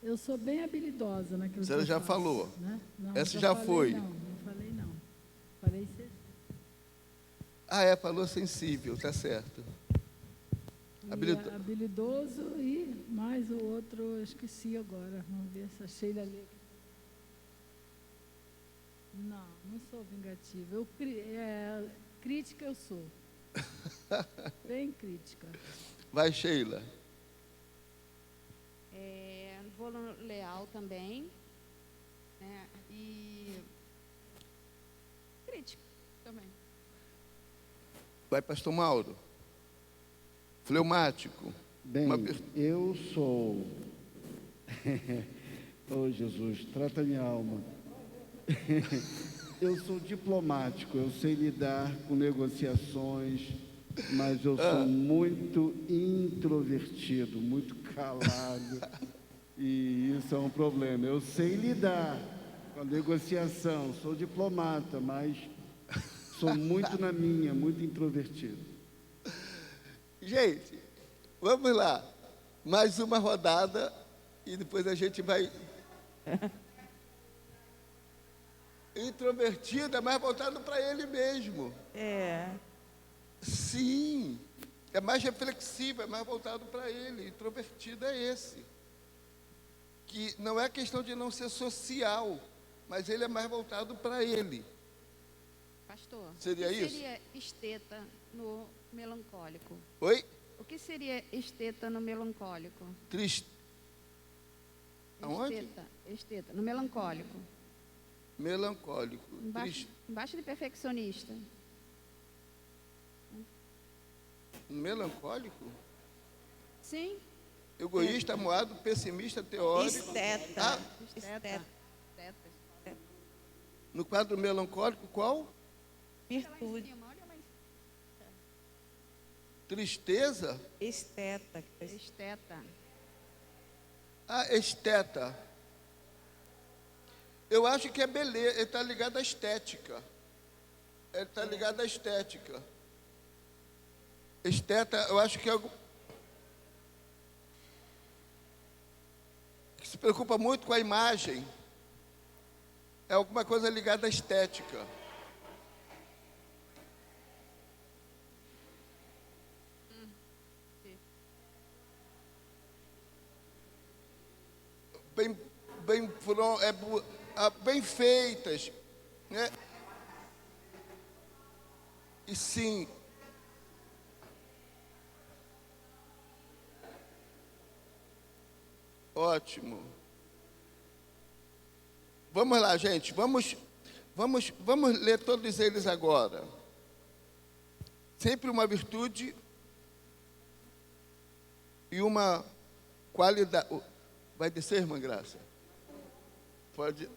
eu sou bem habilidosa naquilo Você que eu já faço, falou. né? Não, Essa eu já falei foi. Não falei não. Falei ser. Falou sensível, tá certo. Habilidoso e mais o outro, eu esqueci agora. Vamos ver se a Sheila lê. Não sou vingativa. Crítica eu sou. Bem crítica. Vai, Sheila. Vou leal também, né? E crítica também. Vai, pastor Mauro. Fleumático. Bem, eu sou... Oh, Jesus, trata minha alma. Eu sou diplomático, eu sei lidar com negociações, mas eu sou muito introvertido, muito calado. E isso é um problema. Eu sei lidar com a negociação, sou diplomata, mas sou muito na minha, muito introvertido. Gente, vamos lá. Mais uma rodada e depois a gente vai. Introvertido é mais voltado para ele mesmo. É. Sim, é mais reflexivo, é mais voltado para ele. Introvertido é esse. Que não é questão de não ser social, mas ele é mais voltado para ele. Pastor, Seria o que isso? seria esteta no melancólico? Oi? O que seria esteta no melancólico? Triste. Aonde? Esteta, no melancólico. Melancólico. Embaixo, embaixo de perfeccionista. Melancólico? Sim, Egoísta, moado, pessimista, teórico. Esteta. Ah, esteta. no quadro melancólico, qual? Virtude. Olha lá em Tristeza? Esteta. cima. Esteta. Ah, esteta. Eu acho que é beleza, ele está ligado à estética. Ele está ligado à estética. Esteta, eu acho que é algo que se preocupa muito com a imagem. É alguma coisa ligada à estética. Bem feitas, né? E sim, ótimo. Vamos lá, gente. Vamos ler todos eles agora. Sempre uma virtude e uma qualidade. Vai descer, irmã Graça? Pode.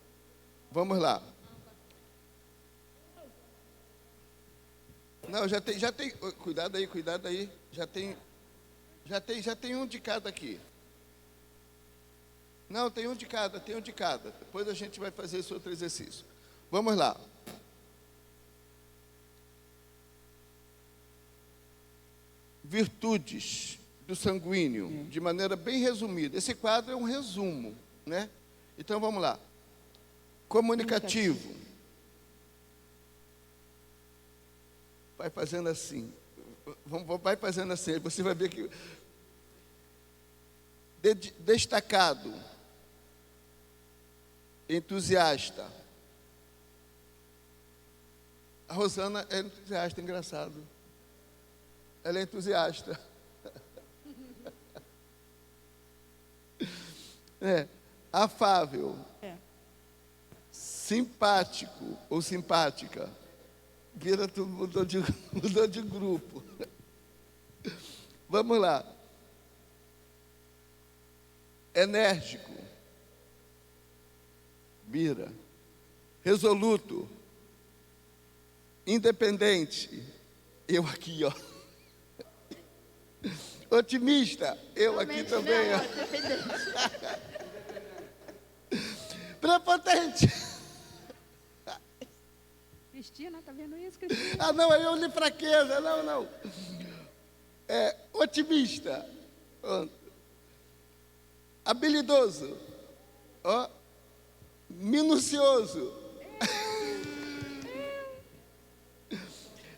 Vamos lá. Não, já tem. Cuidado aí. Já tem um de cada aqui. Não, tem um de cada. Depois a gente vai fazer esse outro exercício. Vamos lá. Virtudes do sanguíneo, de maneira bem resumida. Esse quadro é um resumo, né? Então vamos lá. Comunicativo. Vai fazendo assim. Vai fazendo assim. Você vai ver que destacado. Entusiasta. A Rosana é entusiasta, engraçado. Ela é entusiasta. Afável. Simpático ou simpática. Vira tudo, mudou de grupo. Vamos lá. Enérgico. Vira. Resoluto. Independente. Eu aqui, ó. Otimista. Eu aqui também, ó. Prepotente. Cristina, tá vendo isso, Cristina? Ah, não, aí eu li fraqueza. Não. Otimista. Pronto. Habilidoso. Ó. Minucioso.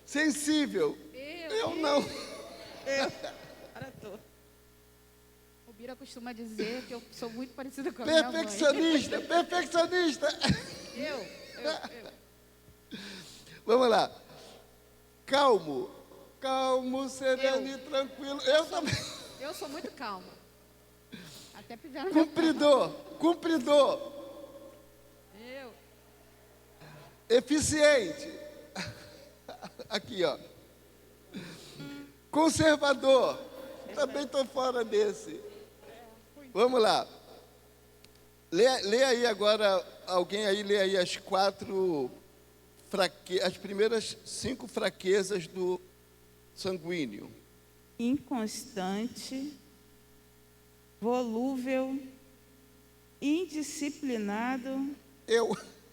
Sensível. Eu não. O Bira costuma dizer que eu sou muito parecida com a minha mãe. Perfeccionista. Eu. Vamos lá. Calmo, sereno e tranquilo. Eu também. Eu sou muito calma. Até pisaram Cumpridor. Eu. Eficiente. Aqui, ó. Conservador. Também estou fora desse. Vamos lá. Lê aí agora, alguém aí lê aí as as primeiras 5 fraquezas do sanguíneo, inconstante, volúvel, indisciplinado,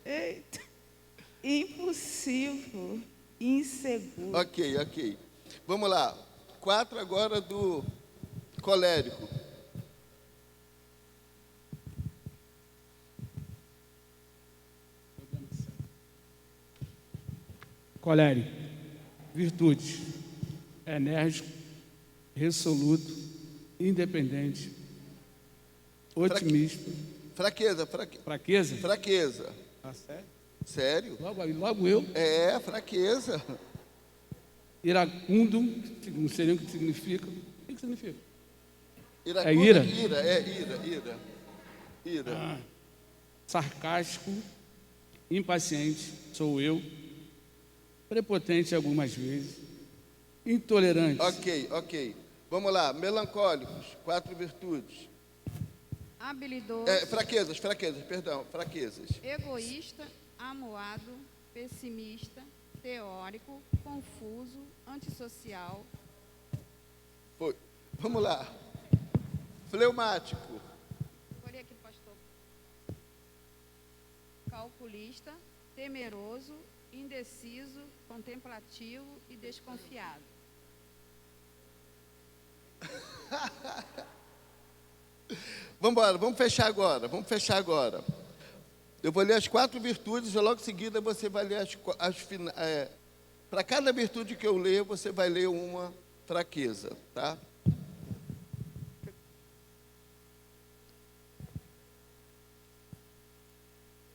eita, impulsivo, inseguro. Ok. Vamos lá. 4 agora do colérico. Colérico. Virtudes. Enérgico, resoluto, independente, otimista. Fraqueza. Fraqueza? Ah, sério? Sério? Logo eu. Fraqueza. Iracundo, não sei nem o que significa. O que significa? Iracundo, ira? Ira. Sarcástico, impaciente, sou eu. Prepotente algumas vezes. Intolerante. Ok. Vamos lá. Melancólicos. 4 virtudes. Habilidoso, Fraquezas. egoísta, amuado, pessimista, teórico, confuso, antissocial, Foi. Vamos lá. Fleumático. olha aqui, pastor, calculista, temeroso, indeciso, contemplativo e desconfiado. Vamos embora, vamos fechar agora. Eu vou ler as 4 virtudes e logo em seguida você vai ler para cada virtude que eu ler, você vai ler uma fraqueza, tá?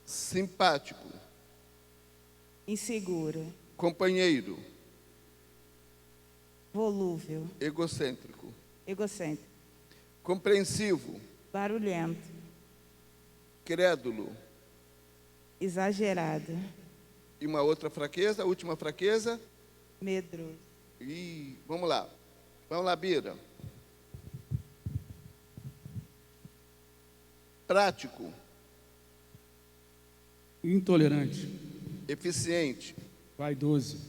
Simpático, Inseguro, companheiro, volúvel, egocêntrico, egocêntrico, compreensivo, barulhento, crédulo. exagerado, E uma outra fraqueza, a última fraqueza. medroso, Vamos lá, Bira. Prático, Intolerante, eficiente, vaidoso,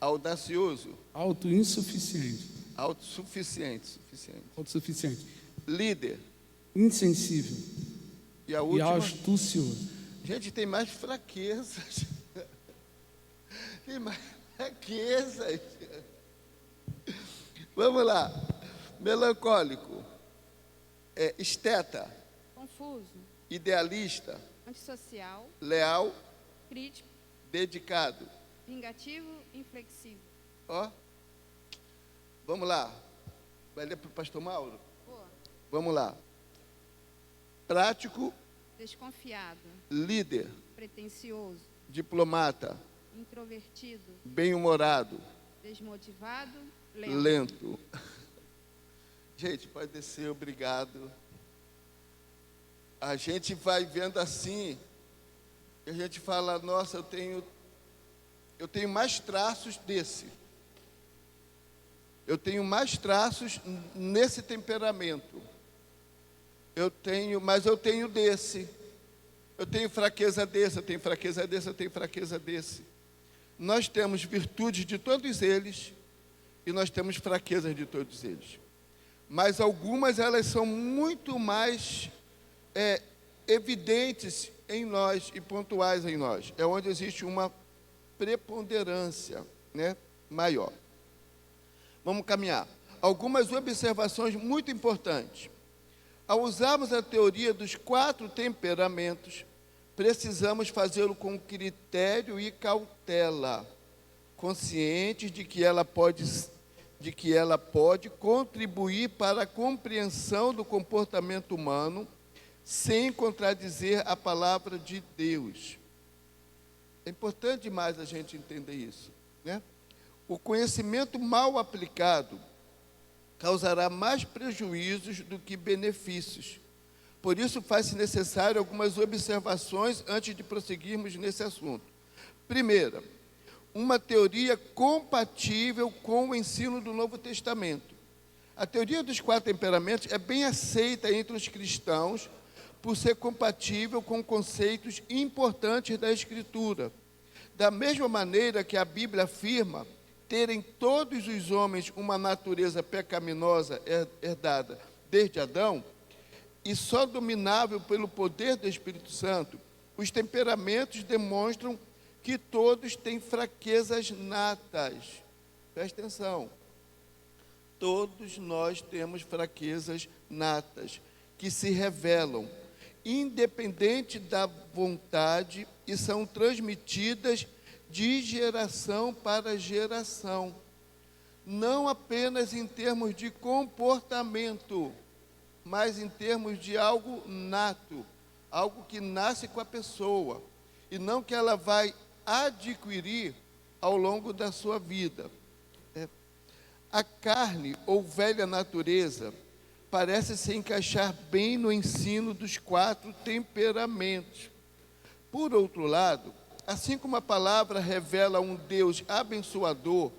audacioso, autossuficiente, autossuficiente, líder. insensível E a e última. astucioso. Gente, tem mais fraquezas. Tem mais fraquezas. Vamos lá. Melancólico, esteta, Confuso, idealista, antissocial, leal, crítico, dedicado. vingativo, inflexível. Ó. Vamos lá. Vai ler para o pastor Mauro? Boa. Vamos lá. Prático, Desconfiado, líder, pretensioso, diplomata, introvertido, bem-humorado, desmotivado, lento. lento. Gente, pode descer, obrigado. A gente vai vendo assim, e a gente fala, nossa, eu tenho mais traços desse. Eu tenho mais traços nesse temperamento. Mas eu tenho desse. Eu tenho fraqueza desse, eu tenho fraqueza desse, eu tenho fraqueza desse. Nós temos virtudes de todos eles e nós temos fraquezas de todos eles. Mas algumas elas são muito mais evidentes em nós e pontuais em nós. É onde existe uma preponderância, né, maior. Vamos caminhar. Algumas observações muito importantes. Ao usarmos a teoria dos 4 temperamentos, precisamos fazê-lo com critério e cautela, conscientes de que ela pode contribuir para a compreensão do comportamento humano, sem contradizer a palavra de Deus. É importante demais a gente entender isso, né? O conhecimento mal aplicado causará mais prejuízos do que benefícios. Por isso, faz-se necessário algumas observações antes de prosseguirmos nesse assunto. Primeira, uma teoria compatível com o ensino do Novo Testamento. A teoria dos 4 temperamentos é bem aceita entre os cristãos por ser compatível com conceitos importantes da Escritura. Da mesma maneira que a Bíblia afirma terem todos os homens uma natureza pecaminosa herdada desde Adão, e só dominável pelo poder do Espírito Santo, os temperamentos demonstram que todos têm fraquezas natas. Presta atenção. Todos nós temos fraquezas natas, que se revelam, independente da vontade, e são transmitidas de geração para geração. Não apenas em termos de comportamento, mas em termos de algo nato, algo que nasce com a pessoa, e não que ela vai adquirir ao longo da sua vida. A carne ou velha natureza parece se encaixar bem no ensino dos 4 temperamentos. Por outro lado, assim como a palavra revela um Deus abençoador,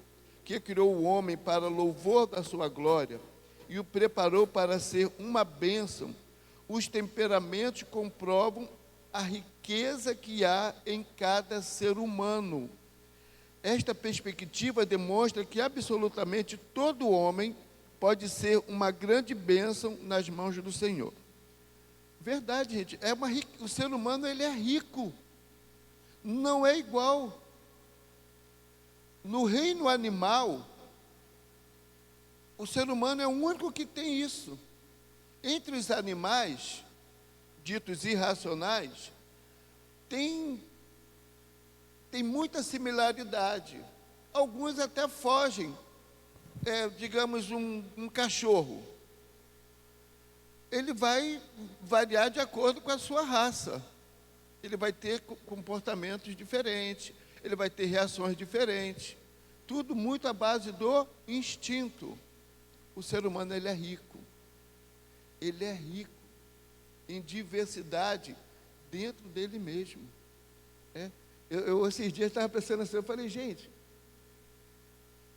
que criou o homem para louvor da sua glória e o preparou para ser uma bênção, os temperamentos comprovam a riqueza que há em cada ser humano. Esta perspectiva demonstra que absolutamente todo homem pode ser uma grande bênção nas mãos do Senhor. Verdade, gente, o ser humano ele é rico, não é igual. No reino animal, o ser humano é o único que tem isso. Entre os animais, ditos irracionais, tem muita similaridade. Alguns até fogem. Digamos, um cachorro. Ele vai variar de acordo com a sua raça. Ele vai ter comportamentos diferentes, ele vai ter reações diferentes. Tudo muito à base do instinto. O ser humano, ele é rico. Ele é rico em diversidade dentro dele mesmo. Eu esses dias estava pensando assim, eu falei, gente,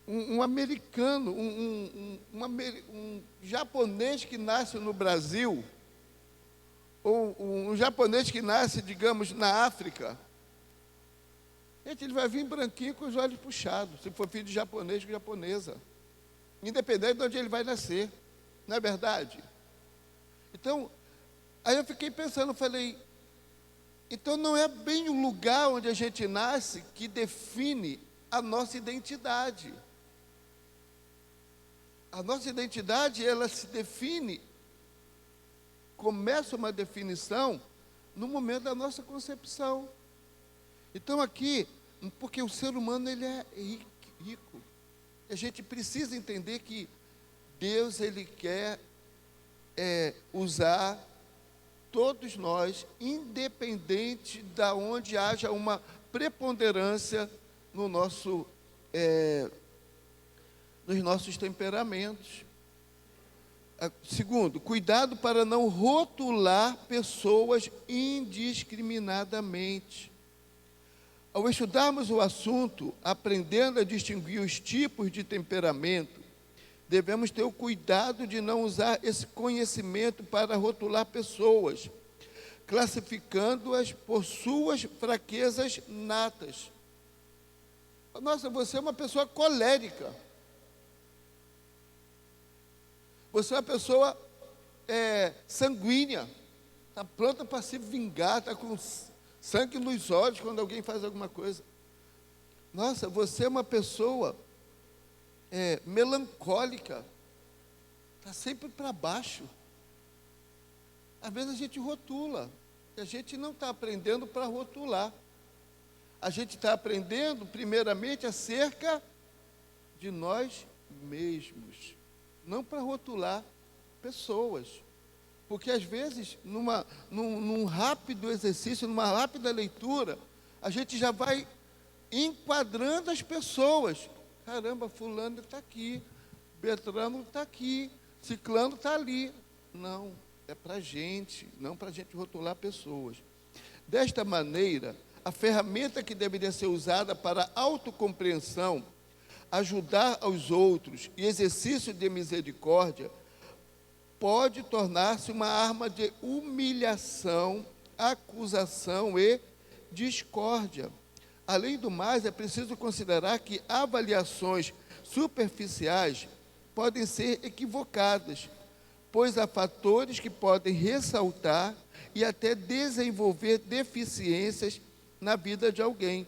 um americano, um japonês que nasce no Brasil, ou um japonês que nasce, digamos, na África, gente, ele vai vir branquinho com os olhos puxados, se for filho de japonês com japonesa, independente de onde ele vai nascer, não é verdade? Então, aí eu fiquei pensando, falei, então não é bem o lugar onde a gente nasce que define a nossa identidade. A nossa identidade, ela se define, começa uma definição no momento da nossa concepção. Então aqui, porque o ser humano ele é rico, a gente precisa entender que Deus ele quer usar todos nós, independente da onde haja uma preponderância no nos nossos temperamentos. Segundo, cuidado para não rotular pessoas indiscriminadamente. Ao estudarmos o assunto, aprendendo a distinguir os tipos de temperamento, devemos ter o cuidado de não usar esse conhecimento para rotular pessoas, classificando-as por suas fraquezas natas. Nossa, você é uma pessoa colérica. Você é uma pessoa sanguínea. Está pronta para se vingar, está com sangue nos olhos quando alguém faz alguma coisa. Nossa, você é uma pessoa melancólica. Está sempre para baixo. Às vezes a gente rotula. E a gente não está aprendendo para rotular. A gente está aprendendo, primeiramente, acerca de nós mesmos. Não para rotular pessoas. Porque, às vezes, num rápido exercício, numa rápida leitura, a gente já vai enquadrando as pessoas. Caramba, fulano está aqui, Beltrano está aqui, ciclano está ali. Não, é para a gente, não para a gente rotular pessoas. Desta maneira, a ferramenta que deveria ser usada para autocompreensão, ajudar aos outros e exercício de misericórdia, pode tornar-se uma arma de humilhação, acusação e discórdia. Além do mais, é preciso considerar que avaliações superficiais podem ser equivocadas, pois há fatores que podem ressaltar e até desenvolver deficiências na vida de alguém,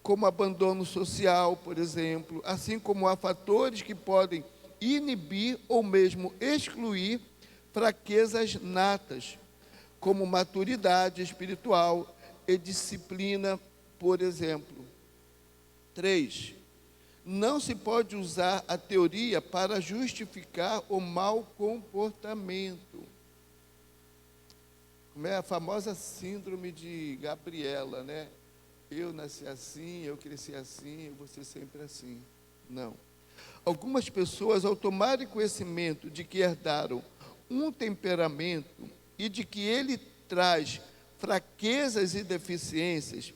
como abandono social, por exemplo, assim como há fatores que podem inibir ou mesmo excluir fraquezas natas, como maturidade espiritual e disciplina, por exemplo. 3. Não se pode usar a teoria para justificar o mau comportamento. Como é a famosa síndrome de Gabriela, né? Eu nasci assim, eu cresci assim, eu vou ser sempre assim. Não. Algumas pessoas, ao tomarem conhecimento de que herdaram um temperamento e de que ele traz fraquezas e deficiências,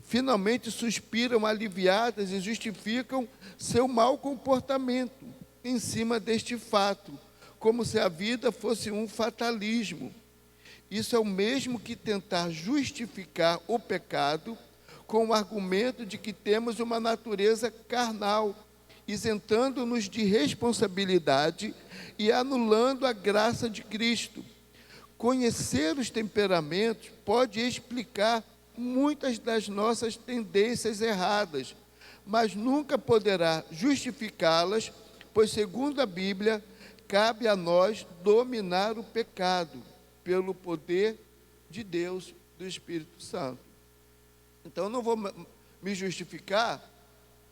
finalmente suspiram aliviadas e justificam seu mau comportamento em cima deste fato, como se a vida fosse um fatalismo. Isso é o mesmo que tentar justificar o pecado com o argumento de que temos uma natureza carnal, isentando-nos de responsabilidade e anulando a graça de Cristo. Conhecer os temperamentos pode explicar muitas das nossas tendências erradas, mas nunca poderá justificá-las, pois, segundo a Bíblia, cabe a nós dominar o pecado pelo poder de Deus, do Espírito Santo. Então, eu não vou me justificar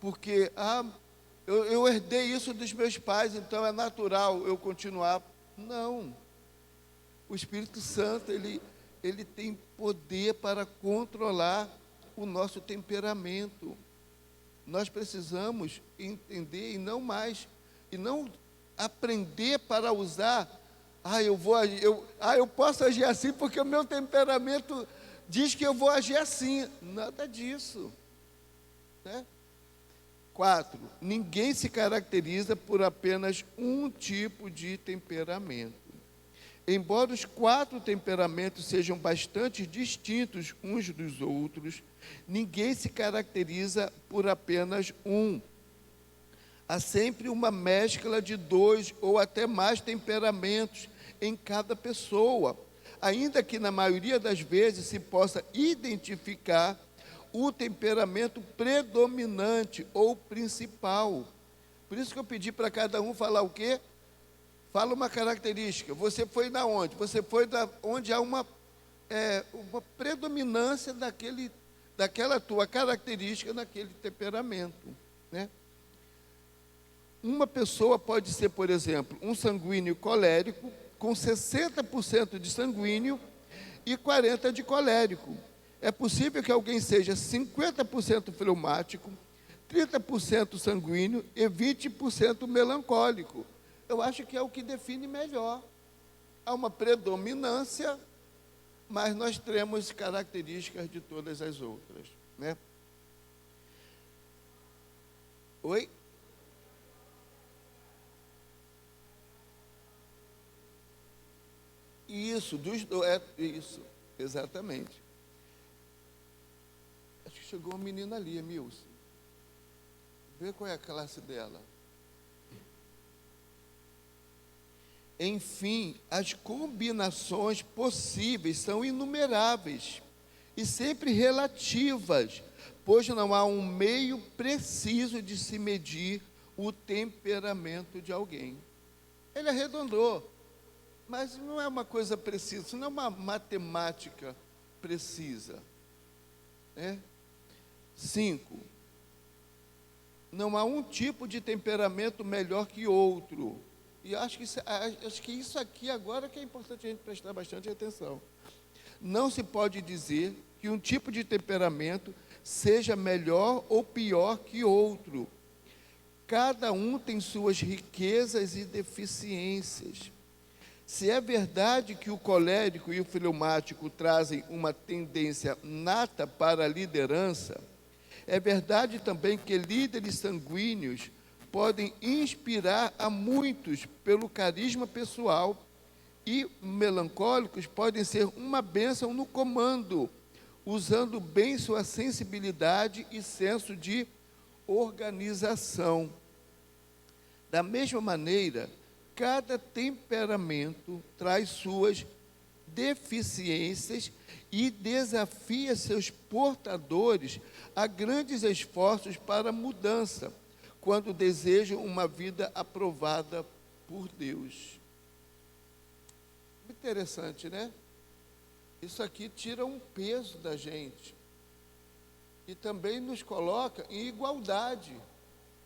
porque eu herdei isso dos meus pais, então é natural eu continuar. Não. O Espírito Santo, ele tem poder para controlar o nosso temperamento. Nós precisamos entender e não aprender para usar. Eu posso agir assim porque o meu temperamento diz que eu vou agir assim. Nada disso, né? 4. Ninguém se caracteriza por apenas um tipo de temperamento. Embora os 4 temperamentos sejam bastante distintos uns dos outros, ninguém se caracteriza por apenas um. Há sempre uma mescla de 2 ou até mais temperamentos em cada pessoa, ainda que na maioria das vezes se possa identificar o temperamento predominante ou principal. Por isso que eu pedi para cada um falar o quê? Fala uma característica. Você foi da onde? Você foi da onde há uma predominância daquela tua característica naquele temperamento, né? Uma pessoa pode ser, por exemplo, um sanguíneo colérico, com 60% de sanguíneo e 40% de colérico. É possível que alguém seja 50% fleumático, 30% sanguíneo e 20% melancólico. Eu acho que é o que define melhor. Há uma predominância, mas nós temos características de todas as outras, né? Oi? Isso, isso, exatamente. Acho que chegou uma menina ali, Emilson. Vê qual é a classe dela. Enfim, as combinações possíveis são inumeráveis e sempre relativas, pois não há um meio preciso de se medir o temperamento de alguém. Ele arredondou, mas não é uma coisa precisa, não é uma matemática precisa, né? 5. Não há um tipo de temperamento melhor que outro. E acho que isso aqui agora que é importante a gente prestar bastante atenção. Não se pode dizer que um tipo de temperamento seja melhor ou pior que outro. Cada um tem suas riquezas e deficiências. Se é verdade que o colérico e o fleumático trazem uma tendência nata para a liderança, é verdade também que líderes sanguíneos podem inspirar a muitos pelo carisma pessoal e melancólicos podem ser uma bênção no comando, usando bem sua sensibilidade e senso de organização. Da mesma maneira, cada temperamento traz suas deficiências e desafia seus portadores a grandes esforços para a mudança, quando desejam uma vida aprovada por Deus. Interessante, né? Isso aqui tira um peso da gente e também nos coloca em igualdade.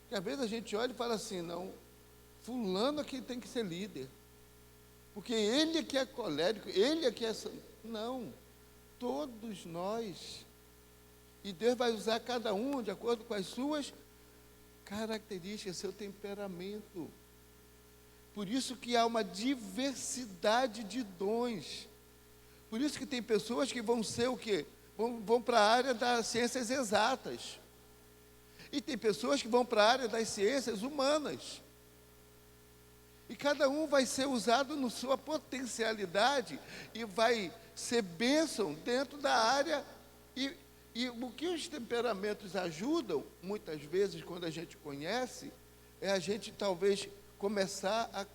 Porque às vezes a gente olha e fala assim, não, fulano aqui tem que ser líder, porque ele é que é colérico, ele é que é... Não, todos nós. E Deus vai usar cada um de acordo com as suas características, seu temperamento. Por isso que há uma diversidade de dons. Por isso que tem pessoas que vão ser o quê? Vão para a área das ciências exatas. E tem pessoas que vão para a área das ciências humanas. E cada um vai ser usado na sua potencialidade e vai ser bênção dentro da área. E o que os temperamentos ajudam, muitas vezes, quando a gente conhece, é a gente talvez começar a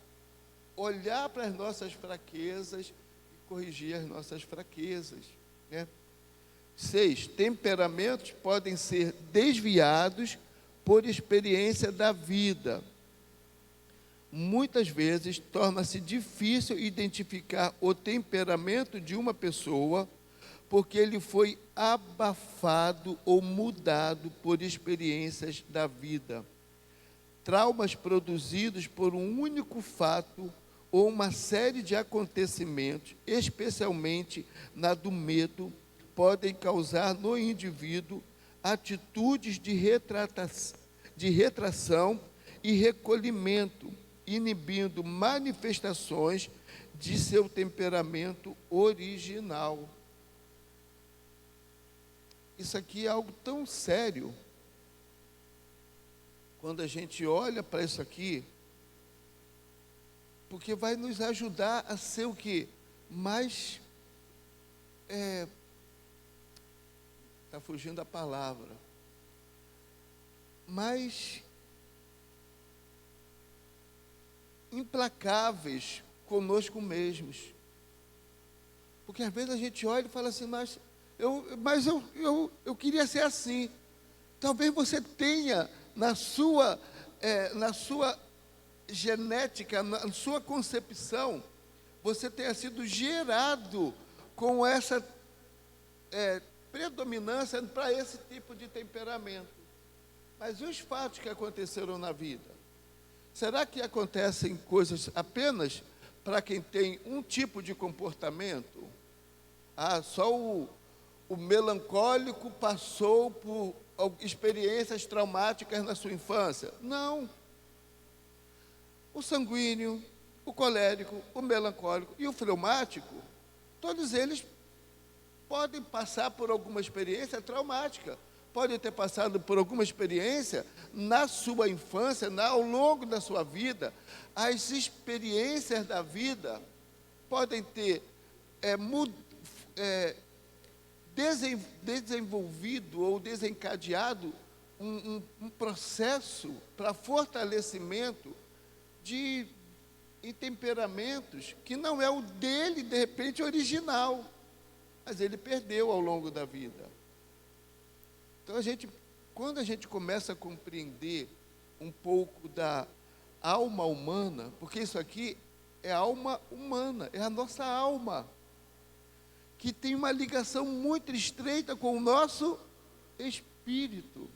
olhar para as nossas fraquezas e corrigir as nossas fraquezas, né? 6, temperamentos podem ser desviados por experiência da vida. Muitas vezes torna-se difícil identificar o temperamento de uma pessoa porque ele foi abafado ou mudado por experiências da vida. Traumas produzidos por um único fato ou uma série de acontecimentos, especialmente na do medo, podem causar no indivíduo atitudes de retração e recolhimento, inibindo manifestações de seu temperamento original. Isso aqui é algo tão sério. Quando a gente olha para isso aqui, porque vai nos ajudar a ser o quê? Mais... Está fugindo a palavra. Mais implacáveis conosco mesmos. Porque às vezes a gente olha e fala assim, mas eu queria ser assim. Talvez você tenha na sua genética, na sua concepção, você tenha sido gerado com essa predominância para esse tipo de temperamento. Mas os fatos que aconteceram na vida, será que acontecem coisas apenas para quem tem um tipo de comportamento? Só o melancólico passou por experiências traumáticas na sua infância? Não. O sanguíneo, o colérico, o melancólico e o fleumático, todos eles podem passar por alguma experiência traumática, podem ter passado por alguma experiência na sua infância, ao longo da sua vida. As experiências da vida podem ter desenvolvido ou desencadeado um processo para fortalecimento de temperamentos que não é o dele, de repente, original, mas ele perdeu ao longo da vida. Então, quando a gente começa a compreender um pouco da alma humana, porque isso aqui é a alma humana, é a nossa alma, que tem uma ligação muito estreita com o nosso espírito.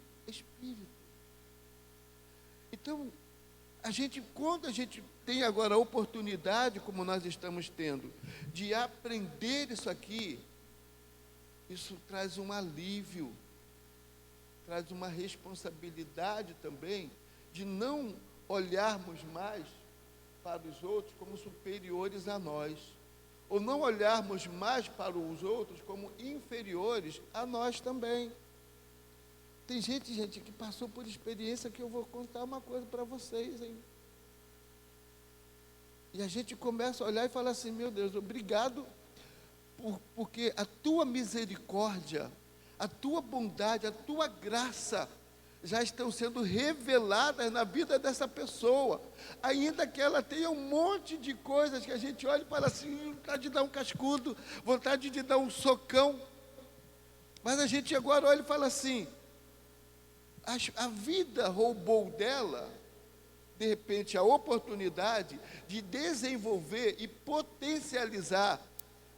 Então, quando a gente tem agora a oportunidade, como nós estamos tendo, de aprender isso aqui, isso traz um alívio, traz uma responsabilidade também, de não olharmos mais para os outros como superiores a nós, ou não olharmos mais para os outros como inferiores a nós também. Tem gente que passou por experiência que eu vou contar uma coisa para vocês, hein? E a gente começa a olhar e falar assim, meu Deus, obrigado porque a tua misericórdia, a tua bondade, a tua graça já estão sendo reveladas na vida dessa pessoa, ainda que ela tenha um monte de coisas que a gente olha e fala assim, vontade de dar um cascudo, vontade de dar um socão, mas a gente agora olha e fala assim, a vida roubou dela, de repente, a oportunidade de desenvolver e potencializar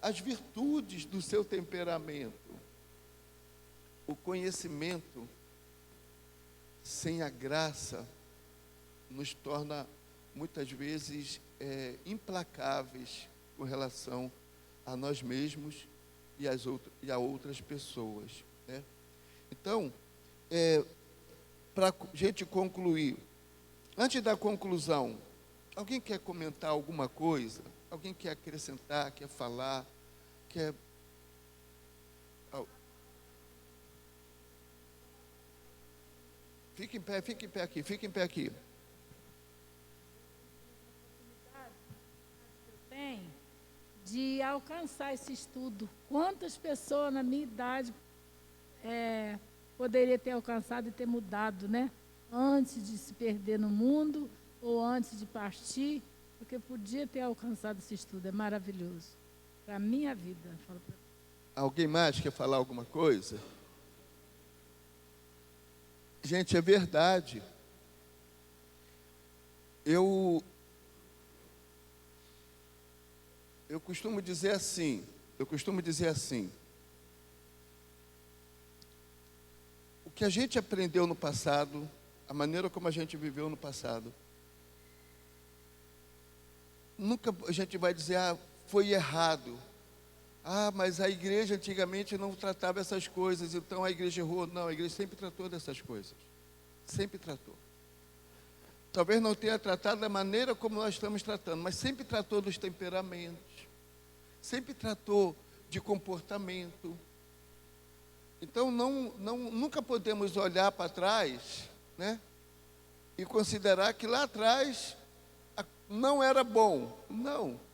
as virtudes do seu temperamento. O conhecimento sem a graça nos torna muitas vezes implacáveis com relação a nós mesmos e a outras pessoas, né? Então, para a gente concluir, antes da conclusão, alguém quer comentar alguma coisa? Alguém quer acrescentar, quer falar, quer... Fique em pé aqui, fique em pé aqui. Tem de alcançar esse estudo. Quantas pessoas na minha idade poderia ter alcançado e ter mudado, né? Antes de se perder no mundo ou antes de partir, porque podia ter alcançado esse estudo. É maravilhoso. Para a minha vida. Falo pra... Alguém mais quer falar alguma coisa? Gente, é verdade. Eu costumo dizer assim, o que a gente aprendeu no passado, a maneira como a gente viveu no passado, nunca a gente vai dizer, foi errado. Mas a igreja antigamente não tratava essas coisas, então a igreja errou. Não, a igreja sempre tratou dessas coisas. Sempre tratou. Talvez não tenha tratado da maneira como nós estamos tratando, mas sempre tratou dos temperamentos. Sempre tratou de comportamento. Então, nunca podemos olhar para trás, né, e considerar que lá atrás não era bom. Não.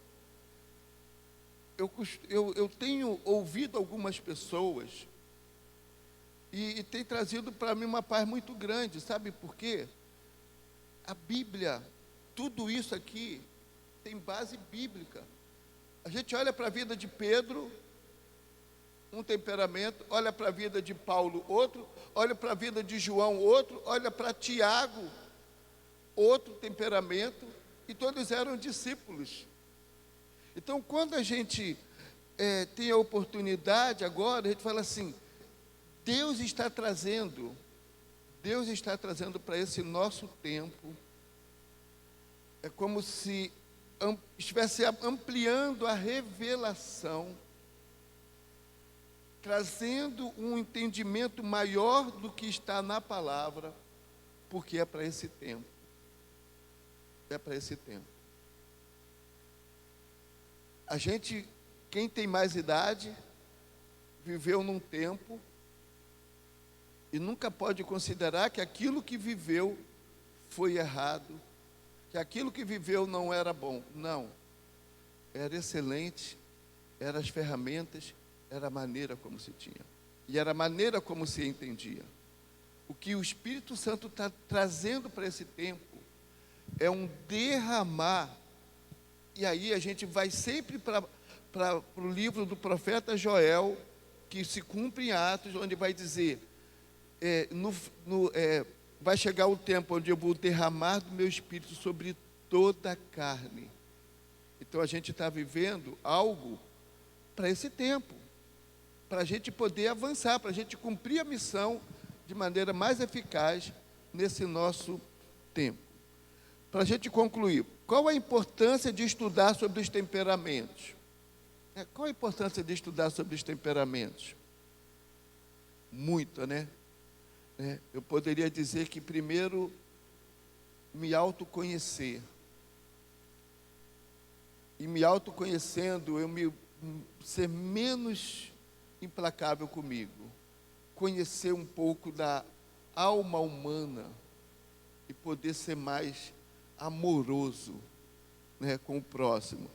Eu tenho ouvido algumas pessoas e tem trazido para mim uma paz muito grande. Sabe por quê? A Bíblia, tudo isso aqui tem base bíblica. A gente olha para a vida de Pedro, um temperamento, olha para a vida de Paulo, outro, olha para a vida de João, outro, olha para Tiago, outro temperamento, e todos eram discípulos. Então, quando a gente tem a oportunidade agora, a gente fala assim, Deus está trazendo para esse nosso tempo, é como se estivesse ampliando a revelação, trazendo um entendimento maior do que está na palavra, porque é para esse tempo. É para esse tempo. A gente, quem tem mais idade, viveu num tempo e nunca pode considerar que aquilo que viveu foi errado, que aquilo que viveu não era bom. Não, era excelente, eram as ferramentas, era a maneira como se tinha. E era a maneira como se entendia. O que o Espírito Santo está trazendo para esse tempo é um derramar. E aí a gente vai sempre para o livro do profeta Joel, que se cumpre em Atos, onde vai dizer, vai chegar o tempo onde eu vou derramar do meu Espírito sobre toda a carne. Então a gente está vivendo algo para esse tempo, para a gente poder avançar, para a gente cumprir a missão de maneira mais eficaz nesse nosso tempo. Para a gente concluir, qual a importância de estudar sobre os temperamentos? Qual a importância de estudar sobre os temperamentos? Muita, né? Eu poderia dizer que primeiro, me autoconhecer. E me autoconhecendo, ser menos implacável comigo. Conhecer um pouco da alma humana e poder ser mais amoroso, né, com o próximo.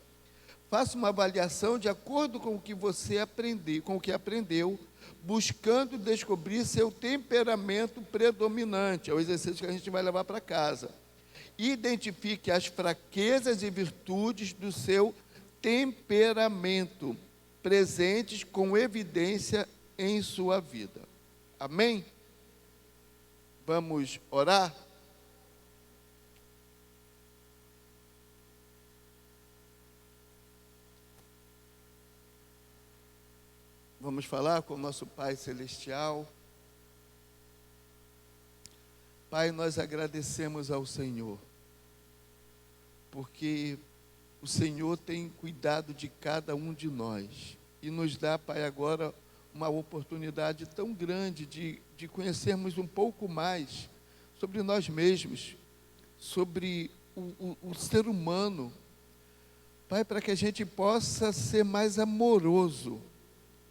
Faça uma avaliação de acordo com o que você aprendeu, com o que aprendeu, buscando descobrir seu temperamento predominante. É o exercício que a gente vai levar para casa. Identifique as fraquezas e virtudes do seu temperamento, presentes com evidência em sua vida. Amém? Vamos orar? Vamos falar com o nosso Pai Celestial. Pai, nós agradecemos ao Senhor, porque o Senhor tem cuidado de cada um de nós e nos dá, Pai, agora uma oportunidade tão grande de conhecermos um pouco mais sobre nós mesmos, sobre o ser humano. Pai, para que a gente possa ser mais amoroso.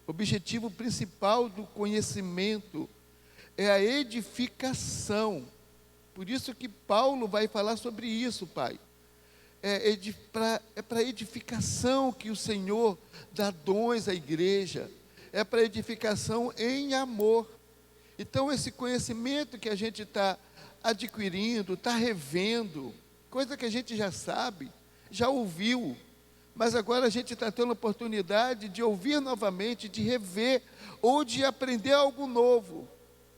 O objetivo principal do conhecimento é a edificação. Por isso que Paulo vai falar sobre isso, Pai. É para edificação que o Senhor dá dons à igreja. É para edificação em amor. Então, esse conhecimento que a gente está adquirindo, está revendo, coisa que a gente já sabe, já ouviu, mas agora a gente está tendo a oportunidade de ouvir novamente, de rever ou de aprender algo novo.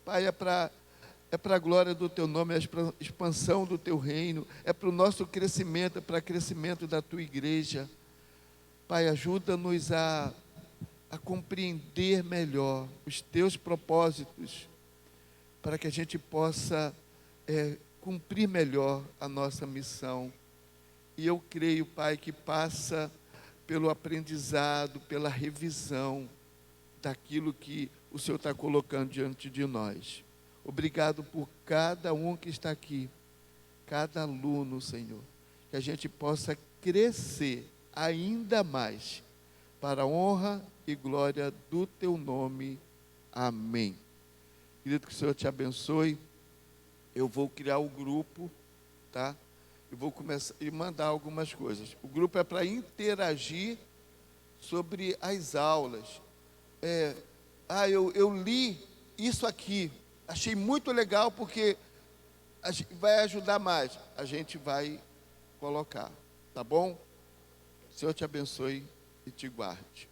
Pai, é para a glória do Teu nome, é para a expansão do Teu reino, é para o nosso crescimento, é para o crescimento da Tua igreja. Pai, ajuda-nos a compreender melhor os Teus propósitos, para que a gente possa cumprir melhor a nossa missão. E eu creio, Pai, que passa pelo aprendizado, pela revisão daquilo que o Senhor está colocando diante de nós. Obrigado por cada um que está aqui, cada aluno, Senhor, que a gente possa crescer ainda mais para a honra e glória do Teu nome. Amém. Querido, que o Senhor te abençoe. Eu vou criar o grupo, tá? Eu vou começar e mandar algumas coisas. O grupo é para interagir sobre as aulas. Eu li isso aqui, achei muito legal porque vai ajudar mais. A gente vai colocar, tá bom? O Senhor te abençoe e te guarde.